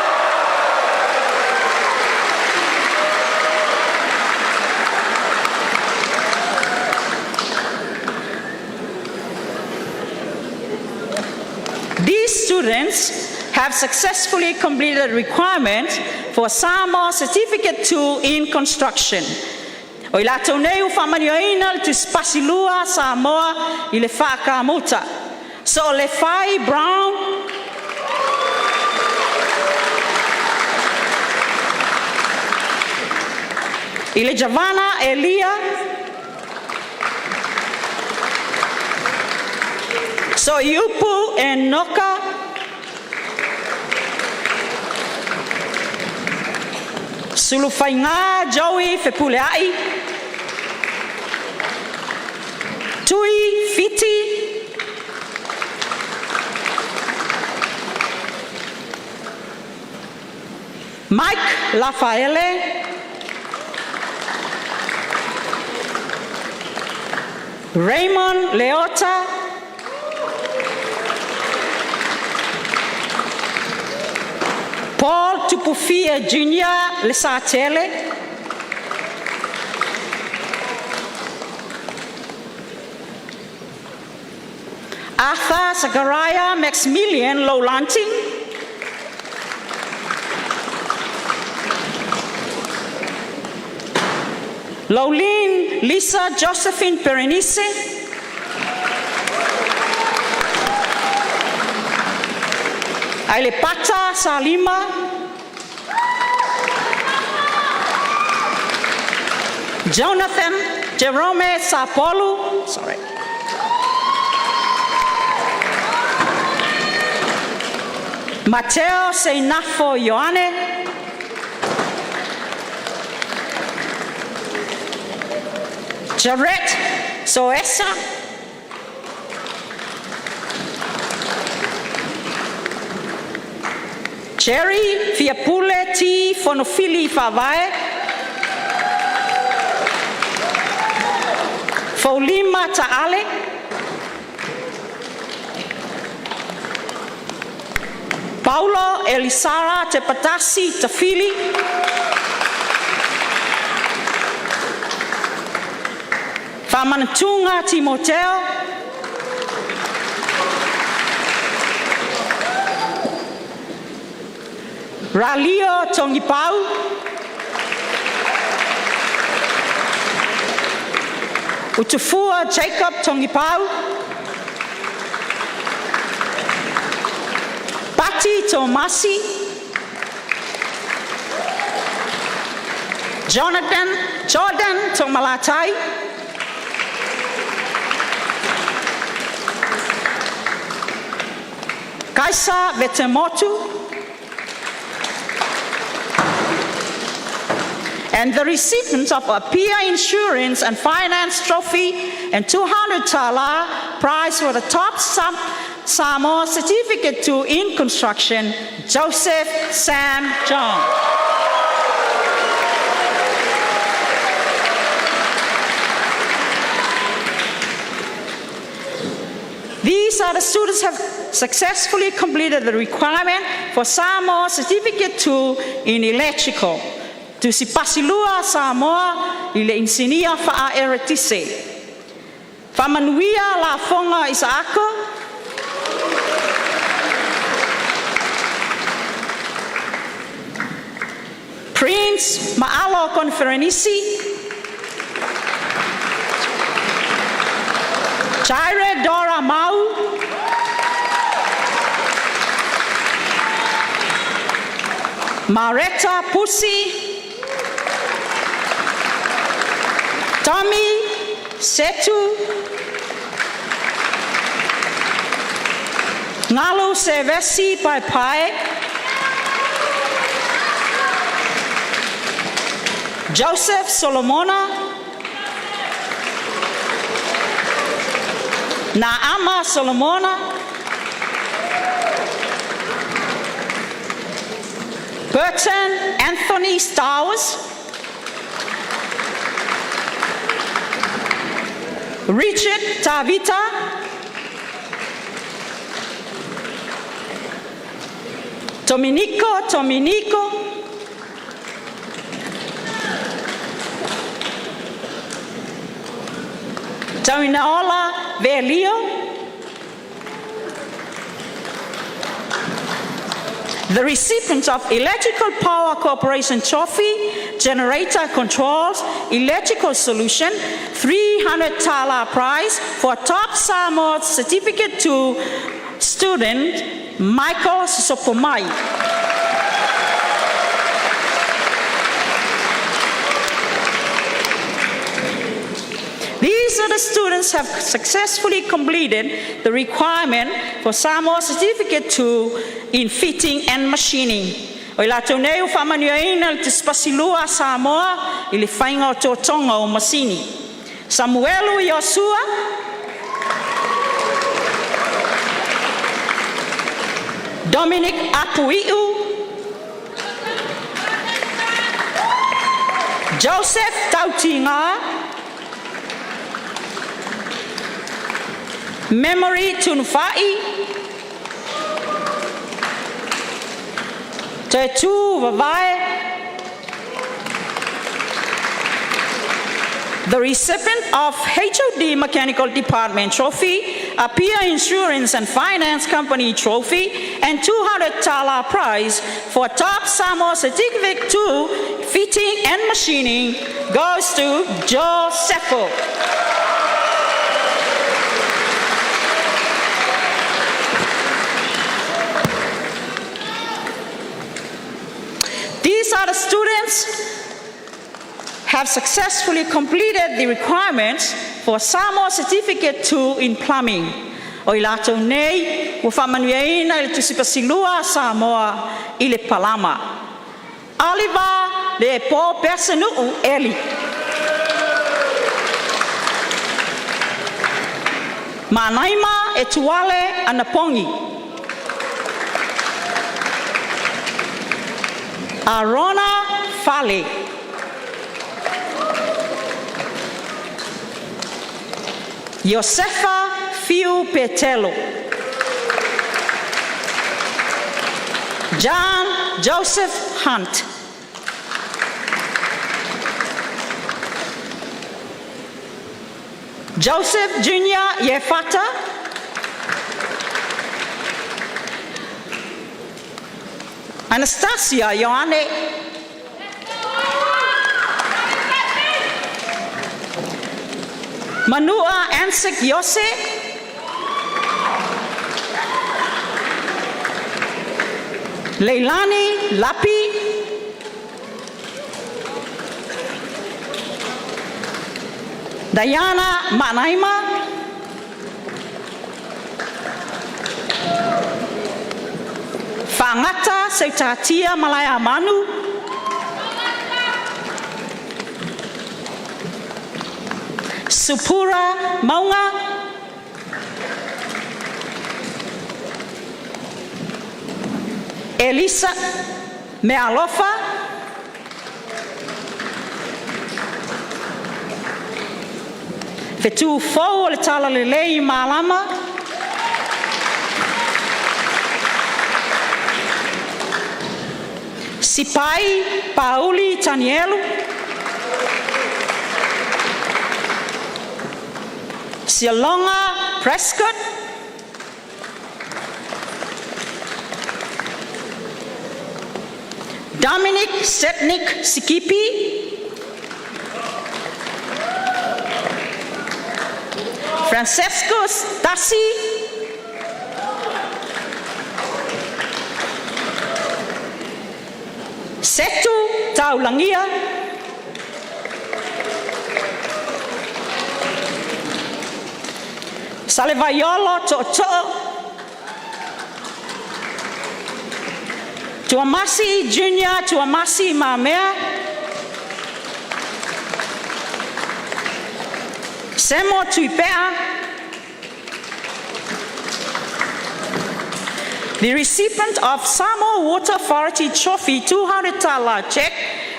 These students have successfully completed requirements for Samoa Certificate 2 in construction. O i lato nei u whamaniaina le tuspasi-lua Samoa i le whakamuta. So le Fai Brown, i le Javana Elia, so Yupu and Noka, Sulufainga Joey Fepuleai, Tui Fiti, Mike Lafaele, Raymond Leota, Paul Tupufia Jr. Lesatele, Arthur Zachariah Maximilian Lowlanting, Lolene Lisa Josephine Berenice, Ailepata Salima, Jonathan Jerome Sapolu, sorry. Mateo Seinafo Ioane. Jaret Soesa. Jerry Fiapule T. Fonofili Favae. Folima Taale. Paulo Elisara Tepatasi Tafili. Famantunga Timoteo. Ralio Tongipau. Utufua Jacob Tongipau. Pati Tomasi. Jordan Tomalatai. Kaisa Vetemotu. And the recipients of a PIA Insurance and Finance Trophy and 200 Tala prize for the top Samoa Certificate 2 in Construction, Joseph Sam John. These are the students who have successfully completed the requirement for Samoa Certificate 2 in Electrical. Tu si pasilua Samoa i le insinia faa eretise. Famanuia la fonga Isaako. Prince Maalo Conferenisi. Chaire Dora Mau. Maretta Pusi. Tommy Setu. Ngalo Sevesi Pai Pai. Joseph Solomona. Naama Solomona. Burton Anthony Stowers. Richard Tavita. Dominico. Taminaola Velio. The recipient of Electrical Power Corporation Trophy, Generator Controls, Electrical Solution, 300 Tala Prize for Top Samoa Certificate 2 student, Michael Sopomai. These are the students who have successfully completed the requirement for Samoa Certificate 2 in fitting and machining. O i lato nei o whamanuaina le te spasilua Samoa i le whainga o tōtonga o masini. Samuelu Yosua. Dominic Apuiu. Joseph Tautinga. Memory Tunfai. Tetu Vavai. The recipient of HOD Mechanical Department Trophy, a PIA Insurance and Finance Company Trophy, and 200 Tala Prize for Top Samoa Certificate 2 Fitting and Machining goes to Joe Sefo. These are the students have successfully completed the requirements for Samoa Certificate 2 in plumbing. O I lātou nei, ua whamanuaina i le tusipasilua Samoa i le palama. Aliva le e pō persenuu Eli. Manaima e tuale ana pongi. Arona Fale. Josefa Fiu Petelo. John Joseph Hunt. Joseph Jr. Yefata. Anastasia Ioane. Manua Ansik Yose. Leilani Lapi. Diana Manaima. Fangata Seutatia Malaya Manu. Supura Maunga. Elisa Mealofa. Fetu fo le tala le lei malama. Sipai Pauli Tanielu. Sialonga Prescott. Dominic Setnik Sikipi. Francesco Stasi. Setu Taulangia. Salevaiolo Toto. Tuamasi Junior, Tuamasi Mamea. Semo Tuipea. The recipient of Samoa Water Authority Trophy $200 check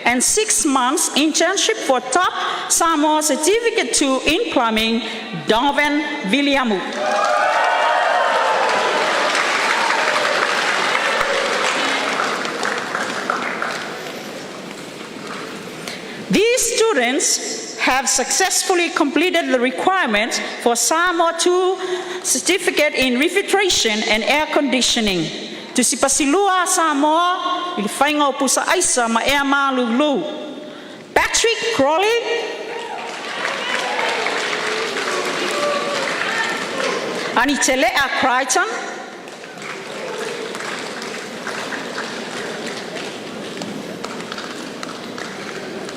and 6 months internship for top Samoa Certificate 2 in plumbing, Donovan Viliamu. These students have successfully completed the requirements for Samoa 2 Certificate in Refrigeration and Air Conditioning. Tusipasilua Samoa, il whainga o pusa aisa ma ea malulu. Patrick Crowley. Anitelea Crichton.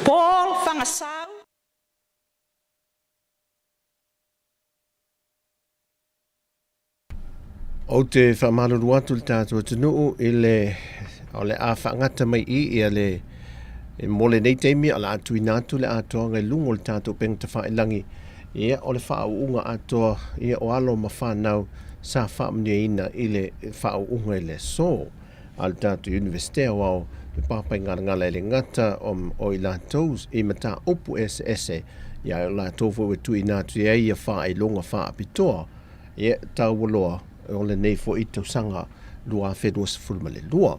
Paul Fangasau.
O te whamaruru atu le tātua tunuu i le a whaangata mai i le mole nei teimi a la atu i nātu le atoa ngai lungo le tātua pengta whaelangi ia o le whaauunga atoa ia o alo ma whanau sa whaamnia ina i le whaauunga i le so al tātua universitea wao le papai ngara le ngata o i lātou i mata opu ese ia o lātou fo tu i nātu ia whaelonga whaapitoa ia tau waloa o le nei fo i tausanga lua whenua sa fulma le lua.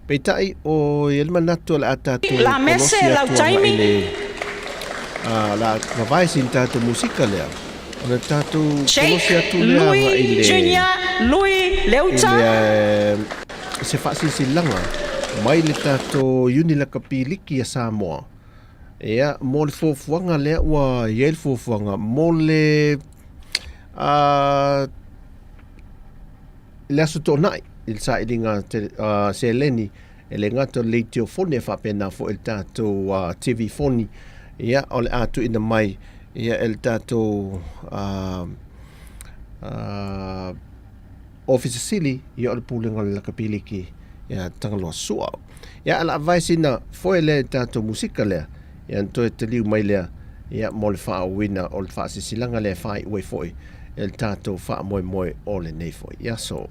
Peitai o Yelma Nato la atatu
la mese la taimi
la mawai sin tatu musika lea. Ona tatu kolosi atu lea
Louis Junior, Louis Leuta.
Se whasi silanga mai le tatu unila kapiliki a Samoa. Ea mo le fofuanga lea ua yel fofuanga mo le le aso nai il sa ilinga se leni ele ngato le teofone fa pena fo il tato TV foni ia o le atu ina mai ia el tatou office sili ia o le pulenga le lakapiliki ia tangaloa sua ia ala avaisina foi le tatou musika lea ia toe te liu mai lea ia mo le whaawina o le whaasisilanga le whai ue foi el tatou wha moe moe o le nei foi ia so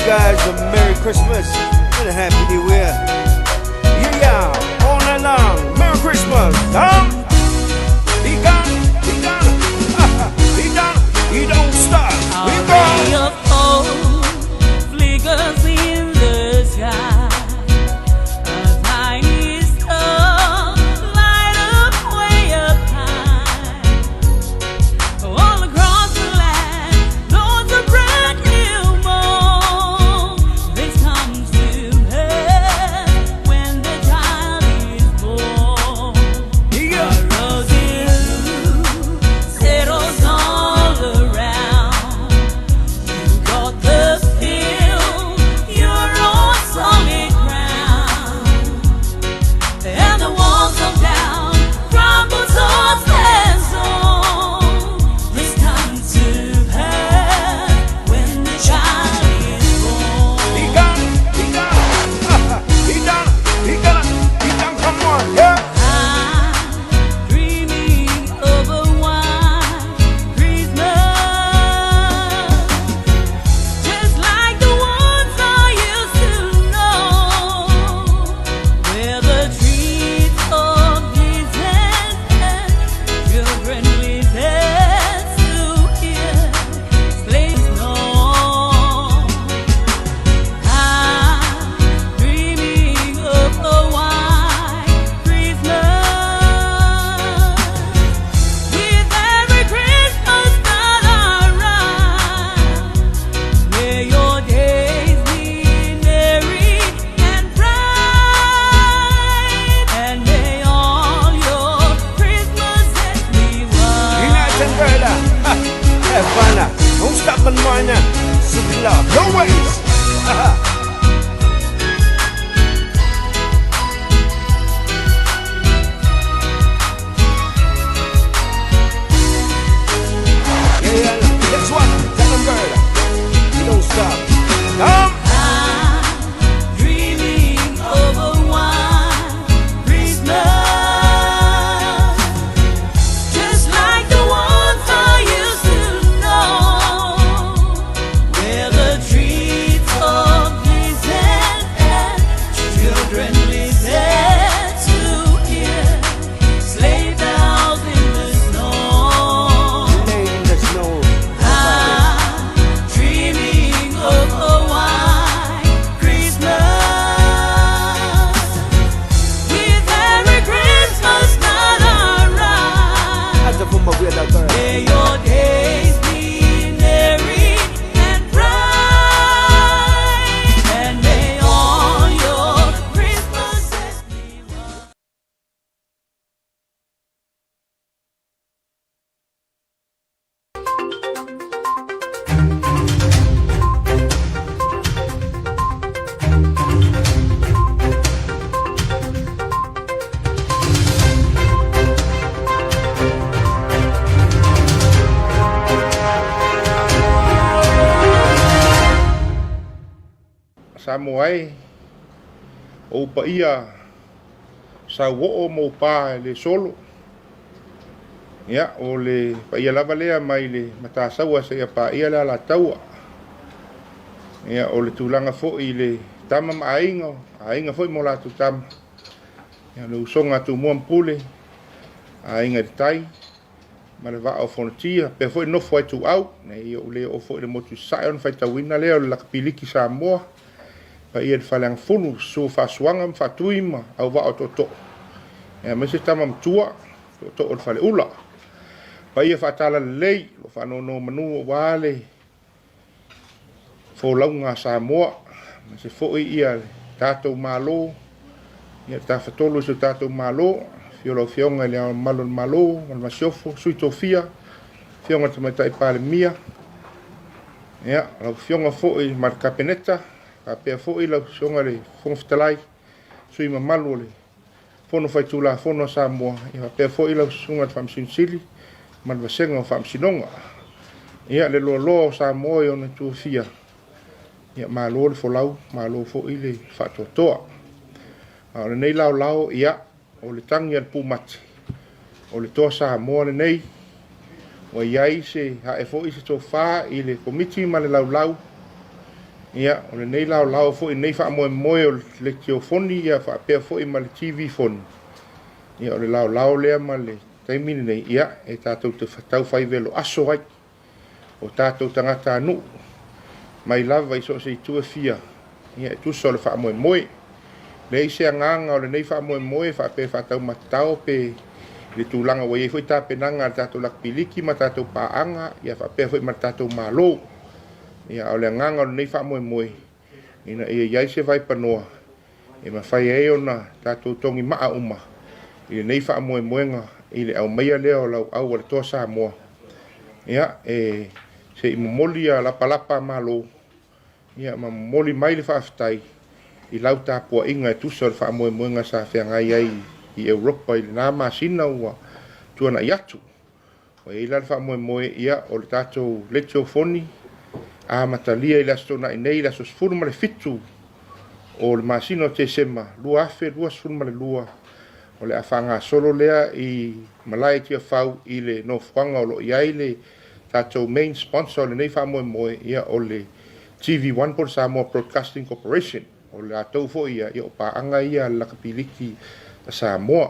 guys a Merry Christmas and a Happy New Year. Yeah, all night long. Merry Christmas. He don't stop. We go.
Flickers in the sky. A tiny star light up way up high. All across the land, loads of brand new morn. This comes to pass when the child is born. A rosy settles all around. You got the feel, you're on solid ground. And the walls come down, crumbles on and on. This comes to pass when the child is born.
He done, come on, yeah.
I'm dreaming of a white Christmas, just like the ones I used to know, where the trees of Jesus and children with us to hear sleigh snow. I'm dreaming of a white Christmas, with every Christmas that I ride. May your days be merry and bright, and may all your Christmases be white.
United and brother. Have fun now. Don't stop on mine now. Super love. No ways. Yeah. Next one. Tell them brother. You don't stop. Come.
I'm dreaming of a white Christmas, just like the ones I used to know, where the trees of Jesus and children listen to hear sleigh bells in the snow.
Lay in the snow.
I'm dreaming of a white Christmas, with every Christmas that I ride.
That's a boom of weird girl.
May your days be merry and bright, and may all your Christmases be white.
Samoa o pa ia sa wo mo pa le solo ya o le pa ia lava lea mai le mata saua se pa ia la taua ya o le tulanga fo i le tama ainga fo mo la tu tam ya le usonga tu mo pule ainga tai ma le va o fontia pe fo no fo tu au nei o le o fo le mo tu sai on fa tawina le o la piliki Samoa pa ia falang funu so fa swanga fa tuima au va to e me se tama tua to o fale ula pa ia fa tala lei lo fa no manu wale fo launga Samoa me se fo ia tato malo
Ia tafetolu se tātou malo, fiolo fionga le malo malo, mal masiofo, sui tofia, fionga te mai tai pale mia. Ia, lau fionga fo'i mar kapeneta, ka pea fo'i lau fionga le fonga sui mamalu le fono fai tula fono Samoa, ia pea fo'i lau sunga te whamsinsili, mal vasenga o whamsinonga. Ia le lo Samoa i ona tuafia. Ia malo le folau, malo fo'i le whatotoa. O le nei lau ia, o le tangi al pumati. O le toa Samoa le nei, o iai se hae fo'i se tofa i le komiti ma le lau. Ia, o le nei lau fo'i nei wha moe o le kiofoni, ia wha pea fo'i ma le TV foni. Ia, o le lau lea ma le taimini nei, ia, e tātou te whatau whai velo aso ai. O tātou tangata anu, mai lava i so se i tua fia. Ia, e tuso le wha moe. Le ise anganga o le nei wha moe, wha pe wha tau matao pe le tūlanga wa iei fwoi tā penanga le tātou lakpiliki ma tātou paanga, ia wha pe fwoi ma tātou malo. Ia o le anganga o le nei wha moe, ina ia iai se vai panoa, e ma whai e ona tātou tongi maa uma, i le nei wha moenga, i le au meia leo lau au le toa Samoa. Ia, e se i momoli a lapa malo, ia ma momoli mai le whaafitai, i lau tāpua inga e tusa o le wha moenga sa whiangai ai i Europa i le nā masina ua tuana i atu. O e ila le wha moe ia o le tātou letio foni, a matalia i lasto na i nei laso sfuru ma le fitu o le masina o Tesema, lua afe, lua sfuru ma le lua, o le awhanga solo lea i malai tia whau i le nofwanga o lo iai le tātou main sponsor o le nei wha moe ia o le TV1 por Samoa Broadcasting Corporation. O le atou fo ia i o paanga ia lakapiliki a Samoa.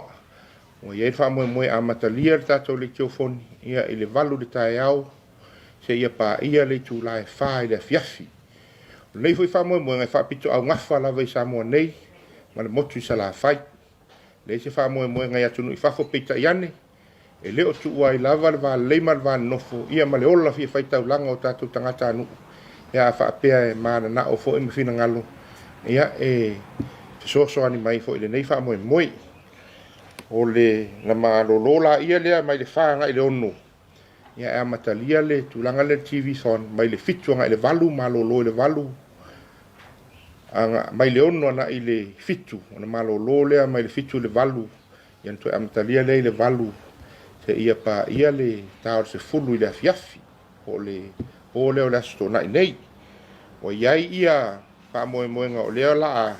O ia i wha moe a matalia le tātou le kiofoni, ia i le valu le tae au, se ia pa ia le tu lai wha i le fiafi. O nei fo i wha moe ngai wha pito au ngawha lawa i Samoa nei, ma le motu i sa la whai. Le se wha moe ngai atunu i whafo peita i ane, e leo tu ua i lava le wā leima le wā nofo, ia ma le ola fi whai tau langa o tātou tangata anu. Ia wha apea e mana na o fo i mwhina ngalo. Ia e so ani mai fo i le nei wha moe o le na malolola ia lea mai le whaanga i le ono ia e matalia le tūlanga le TV son mai le fituanga i le valu malolo i le valu anga mai le ono ana i le fitu ona malolo lea mai le fitu le valu ia nto e matalia le i le valu se ia pa ia le tau se fulu i le afiafi o le asto na i nei o iai ia pa moe nga o leo la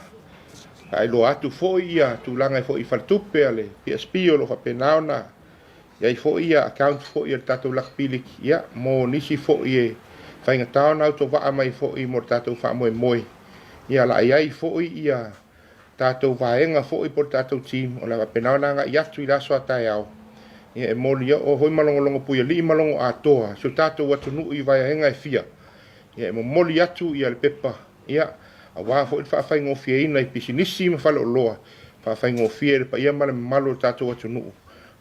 ai lo atu fo ia tūlanga fo i faltupe ale PSP o lo fa penaona ia fo ia account fo ia tatou lakpiliki ia mo nisi fo ia fainga taona auto va mai fo i mo tatou fa moe ia la ia fo ia tatou vaenga fo i por tatou team o la penaona nga ia tu ila so atai au ia e mo ia o hoi malongo puia li malongo atoa so tatou watu nu i vaenga e fia ia mo moli atu ia le pepa ia a wā fo i whawhai ngofia ina i pisinisi ma whalo loa whawhai ngofia pa ia male malo tātou atu nuu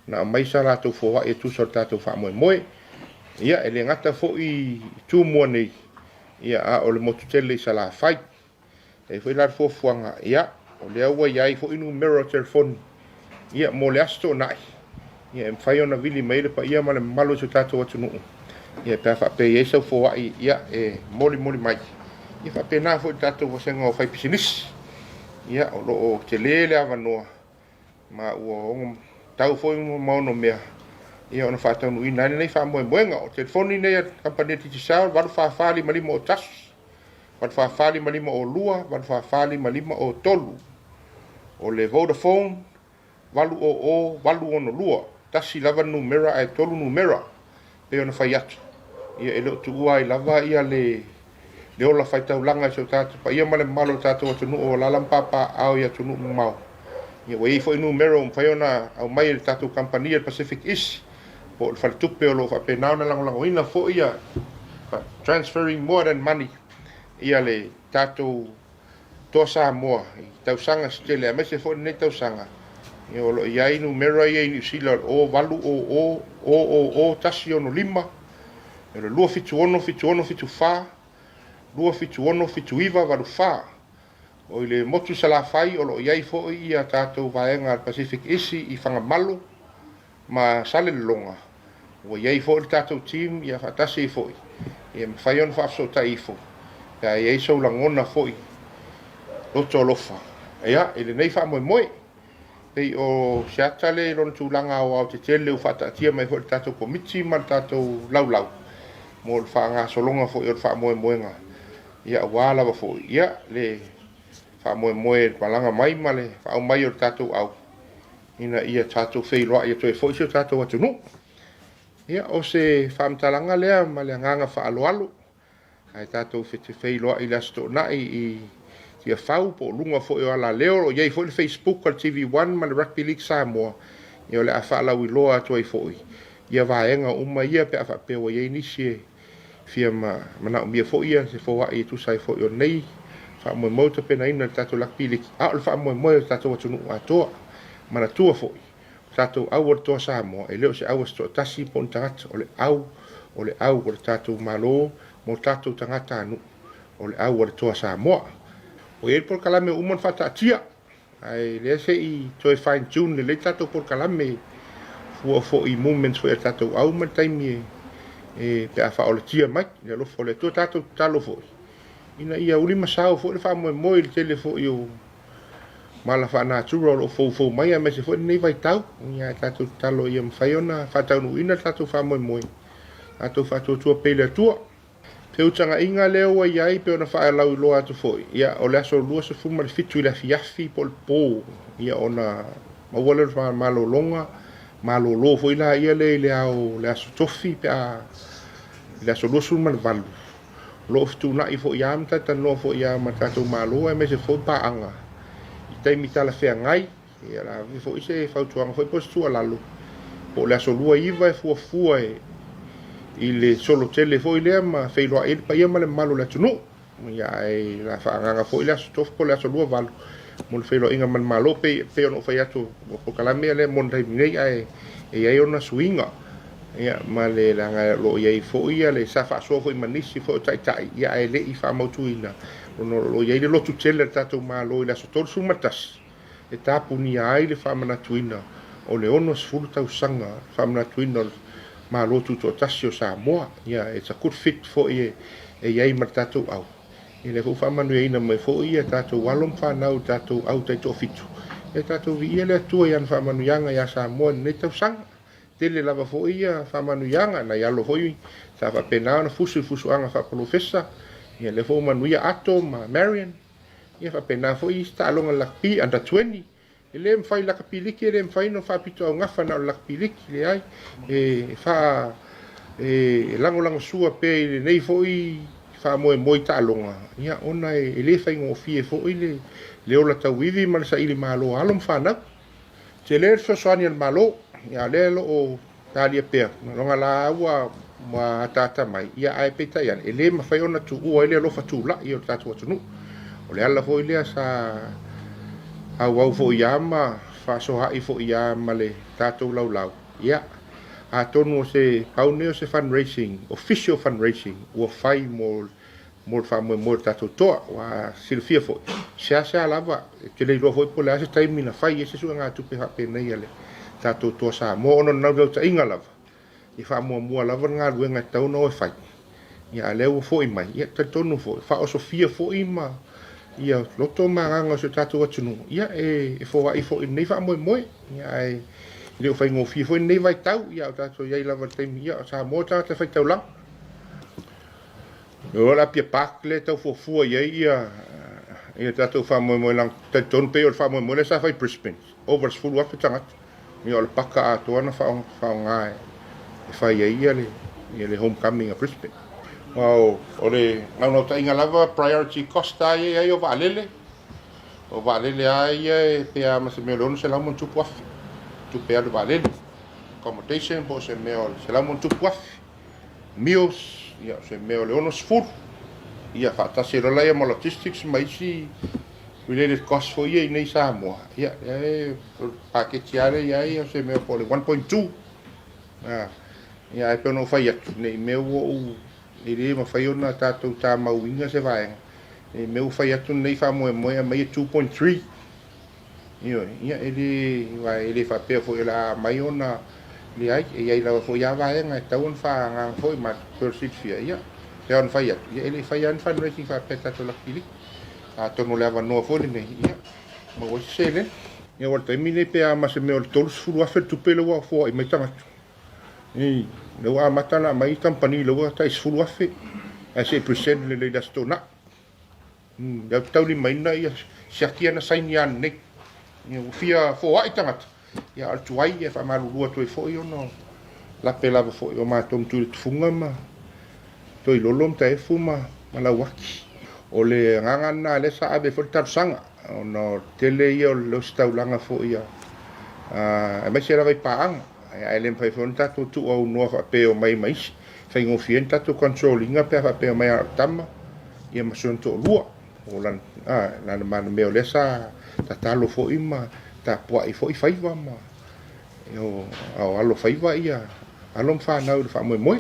na mai sa rātou fōwa e tūsor tātou wha moe ia e le ngata fo i tū mua nei ia a o le motu tele i sa la whai e fo i lar fōfuanga ia o le aua iai fo inu mirror telefoni ia mo le asto nai ia e mwhai ona vili meile pa ia male malo tātou atu nuu ia pia whape i eisau fōwa ia e moli mai ia fa pena fo tatou vasenga o fai pisinis ia o lo te lele avanoa ma o tau fo mo no mea ia ona fa tau i nani nei fa moe nga o telefoni nei kampania titi sa va fa fali malimo o tas va fa fali malimo o lua va fa fali malimo o tolu o le Vodafone valu ono lua tasi lava numera e tolu numera pe ona fa yat ia elo tu ai lava ia le ola fai tau langa so tātou pa ia male malo tātou atu nuu o lalam papa au ia tu nuu mau. Ia wei fo inu mero mwhai ona au mai le tātou kampania Pacific East po le whalitupe o lo whape nauna lango ina fo ia transferring more than money ia le tātou toa Samoa i tausanga stele a mese fo nei tausanga. Ia o lo ia inu mero ia inu sila o valu o tasi ono lima e le lua fitu ono fitu wha lua fitu ono fitu iwa waru wha o le motu sa la fai o lo iai fo ia tātou vaenga al Pacific Isi i whangamalo ma sale longa. O iai fo le tātou team ia whatasi fo i. Ia mwhai on whaafso ta i fo. Ia iai sau langona fo i. Loto lofa. Ia, ele nei wha moe moe. Pei o seatale lona tūlanga o au te tele u whata atia mai fo le tātou komiti ma le tātou lau. Mo le wha ngā solonga fo i o le wha moe moe ngā. Ia wāla wa fo i. Ia, le wha moe moe malanga mai ma le wha au mai o le tātou au. Ina ia tātou wheiloa ia toi fo i sio tātou atu nu. Ia, o se wha mtalanga lea ma le nganga wha alo alo. Ai tātou white wheiloa i la sto nai i tia whau po lunga fo i o ala leo o iei fo i Facebook al TV1 ma le Rugby League Samoa. Ia le a wha lau i loa atu ai fo i. Ia vaenga uma ia pe a wha pe o iei nisi e fia mana umia fo ia se fo wa i tu sai fo i o nei. Wha moe mauta pena ina tātou Rugby League. A o le wha moe moe tātou atu nu atoa. Mana tua fo i. Tātou au o le toa Samoa. E leo se au asto tasi po ni tangata o le au o le tātou malo mo tātou tangata anu. O le au o le toa Samoa. O e por kalame uman fata atia. Ai le se i toi fine tune le tātou por kalame fua fo i moments fo e tātou au man taimi e pe a wha o le tia mai. Le lofo le toa tātou talo fo i. Ina ia uli masao fo le wha moe moe le tele fo i o mala wha nā tura o fau mai a mese fo i nei vai tau. Ia tātou talo i am whaiona whatau nu ina tātou wha moe moe. Tātou whatua tua peile tua. Peutanga inga leo wa iai pe ona wha lau i loa atu foi. Ia o le aso lua se fuma le fitu i le fiafi po le pō. Ia ona mawale le malo longa. Malo lo foi la ia le au le aso tofi pe a le aso lua suma le valu. Lo fitu na i fo i amta tanoa fo i ama tātou malo e me se foi pa anga. I taimi tala whea ngai. Ia la vi fo i se fautuanga foi po stua lalo. Po le aso lua iwa e fua i le solo tele fo i lea ma wheiloa e pa ia ma le malo le tunu. Ia e la whaanganga fo i lea stof po le aso lua valu. Mo le wheiloa inga man malo pe ono whai atu po kalamea le montai minei e ai ona suinga. Ia ma le langa lo iei fo ia le sa wha soa fo i manisi fo tai tai. Ia e le i wha mautu ina. Lo iei le lotu tele tatou malo i le aso tolu sumatasi. E tapu ni ai le wha manatu ina. O le ono sfuru tau sanga wha manatu ina ma lotu to tasio Samoa. Yeah, it's a good fit for e iei ma tātou au. I le fufa manu e ina mai fo ia tātou walom whanau tātou au tai to fitu. E tātou vi ia le atua ian whamanu yanga ia Samoa nei tau sanga. Tele lava fo ia whamanu yanga na ialo hoi. Tā whapenao na fusu anga whapalofesa. Ia le fo manu ia ato ma Marion. Ia whapenao fo i sta alonga lakpi under 20. E le mwhai laka piliki e le mwhai no whapito au ngafa na o laka piliki le ai. E wha lango sua pe le nei fo i wha moe ta alonga. Ia ona e le whai ngō fie fo i le ola tau iwi ma le sa ili malo alom whanau. Te le soani al malo. Ia le lo o talia pea. Nonga la aua ma tata mai. Ia ai peta ian. E le mawhai ona tu ua i le alofa tu la i o tatu atunu. O le ala fo i lea sa au fo iama fa so hai fo iama le tātou lau. Ia. A tonu o se paune o se fundraising, official fundraising, ua whai mo fa mo tātou toa, wa silfia fo. Sea lava, te le roa fo i pole ase taimi na whai, e se sua ngā tupe hape nei ale tātou toa sa. Mo ono nau rau ta inga lava. I wha mua lava ngā ruenga tau no e whai. Ia leo fo i mai, ia ta tonu fo. Wha o sofia fo i ma. Ia loto maranga o se tātou atunu. Ia e fo wa i fo i nei wha moe. Ia e leo whai ngō fia fo i nei vai tau. Ia o tātou iei lava taimi. Ia o sa mō tātou whai tau lang. O la pia pak le tau fo fua iei ia tātou wha moe lang. Tai tonu pe o wha moe le sa whai Brisbane. Over sfulu afe tangat. Ia o le paka atoa na wha o ngā e whai iei ia le homecoming a Brisbane. Wow, o le ngau ta inga lava priority cost ai o valele. O valele ai e pea ma se me lono se la mon tupu afi. Tu pea le valele. Accommodation po se me o se la mon tupu afi. Meals, ia se me o le ono sfur. Ia whaatasi rola ia mo logistics ma isi related cost for ia i nei Samoa. Ia paketi are ia se me o po le 1.2. Ia e pe no whai atu nei me o i re ma whai ona tātou tā mauinga se vaenga. e me u fai atu nei fa mo mo mai 2.3 io ia ele fa pe fo la mai ona le ai e ai la fo ya va nga taun fa nga fo ma per sit fia ia te on fai atu ia ele fai an fa no ki fa peta to la kili a to no le va no fo le ia ma o sele ia o te mine pe a ma se me o tol fu afe tu pelo wa fo e me tanga e le wa matana mai company le wa tai fu afe a se present le da stona da tau ni mai na ia siakia na sai ni an ne ia fia fo ai tanga ia al tuai e fa malu lua tu fo io no la pela fo io ma tom tu funga ma to i lolom ta e fuma ma la waki o le nganga na le sa ave fo tar sanga no tele io lo staulanga fo ia a me sera vai paang ai lem fai fon ta tu o no fa pe o mai mai fai ngo fienta tu controlling pe fa pe mai tama ia ma son to lua o lan lan man me o lesa ta talo fo ima ta po i fo i fai va ma yo ao alo fai va ia alom fa na fa mo mo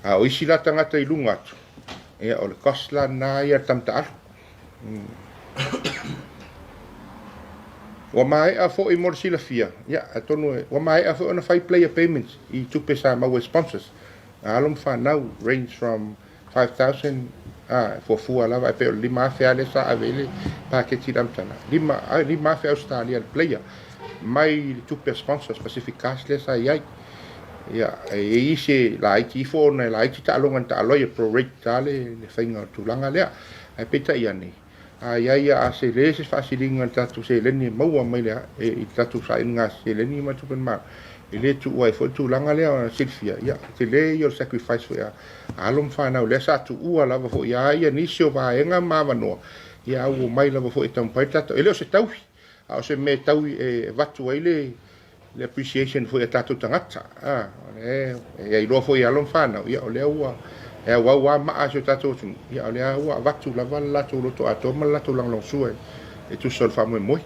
a o isi la tanga te lunga ia o le kosla na ia tam ta wa mai a fo i mor sila fia ia atonu wa mai a fo na fai player payments I tu pesa ma we sponsors alom fa now range from 5,000 for fu ala vai pe lima fe ale sa avele pa che ti dam tana lima fe australia player mai tu per sponsor specific le sa ia e ise la IT fo na la IT ta longan ta lo pro rate tale le finga tu langa le ai peta ia ni ia a se le se fasilinga ta tu se le ni mau mai le e ta tu sa inga se le ni ma tu pen ma ele tu wai fo tu langa le Silvia ia te le your sacrifice for alom fa na le sa tu ua la fo ia ni sio va enga ma va no ia o mai la fo etam pa ta ele se tau a se me tau e vatu ele le appreciation for ta tu tangata e lo fo ia alom fa na ia o le ua e wa ma a se ta tu ia o le ua vatu la va la tu lo to a to ma la tu lang long sue e tu sol fa mo moi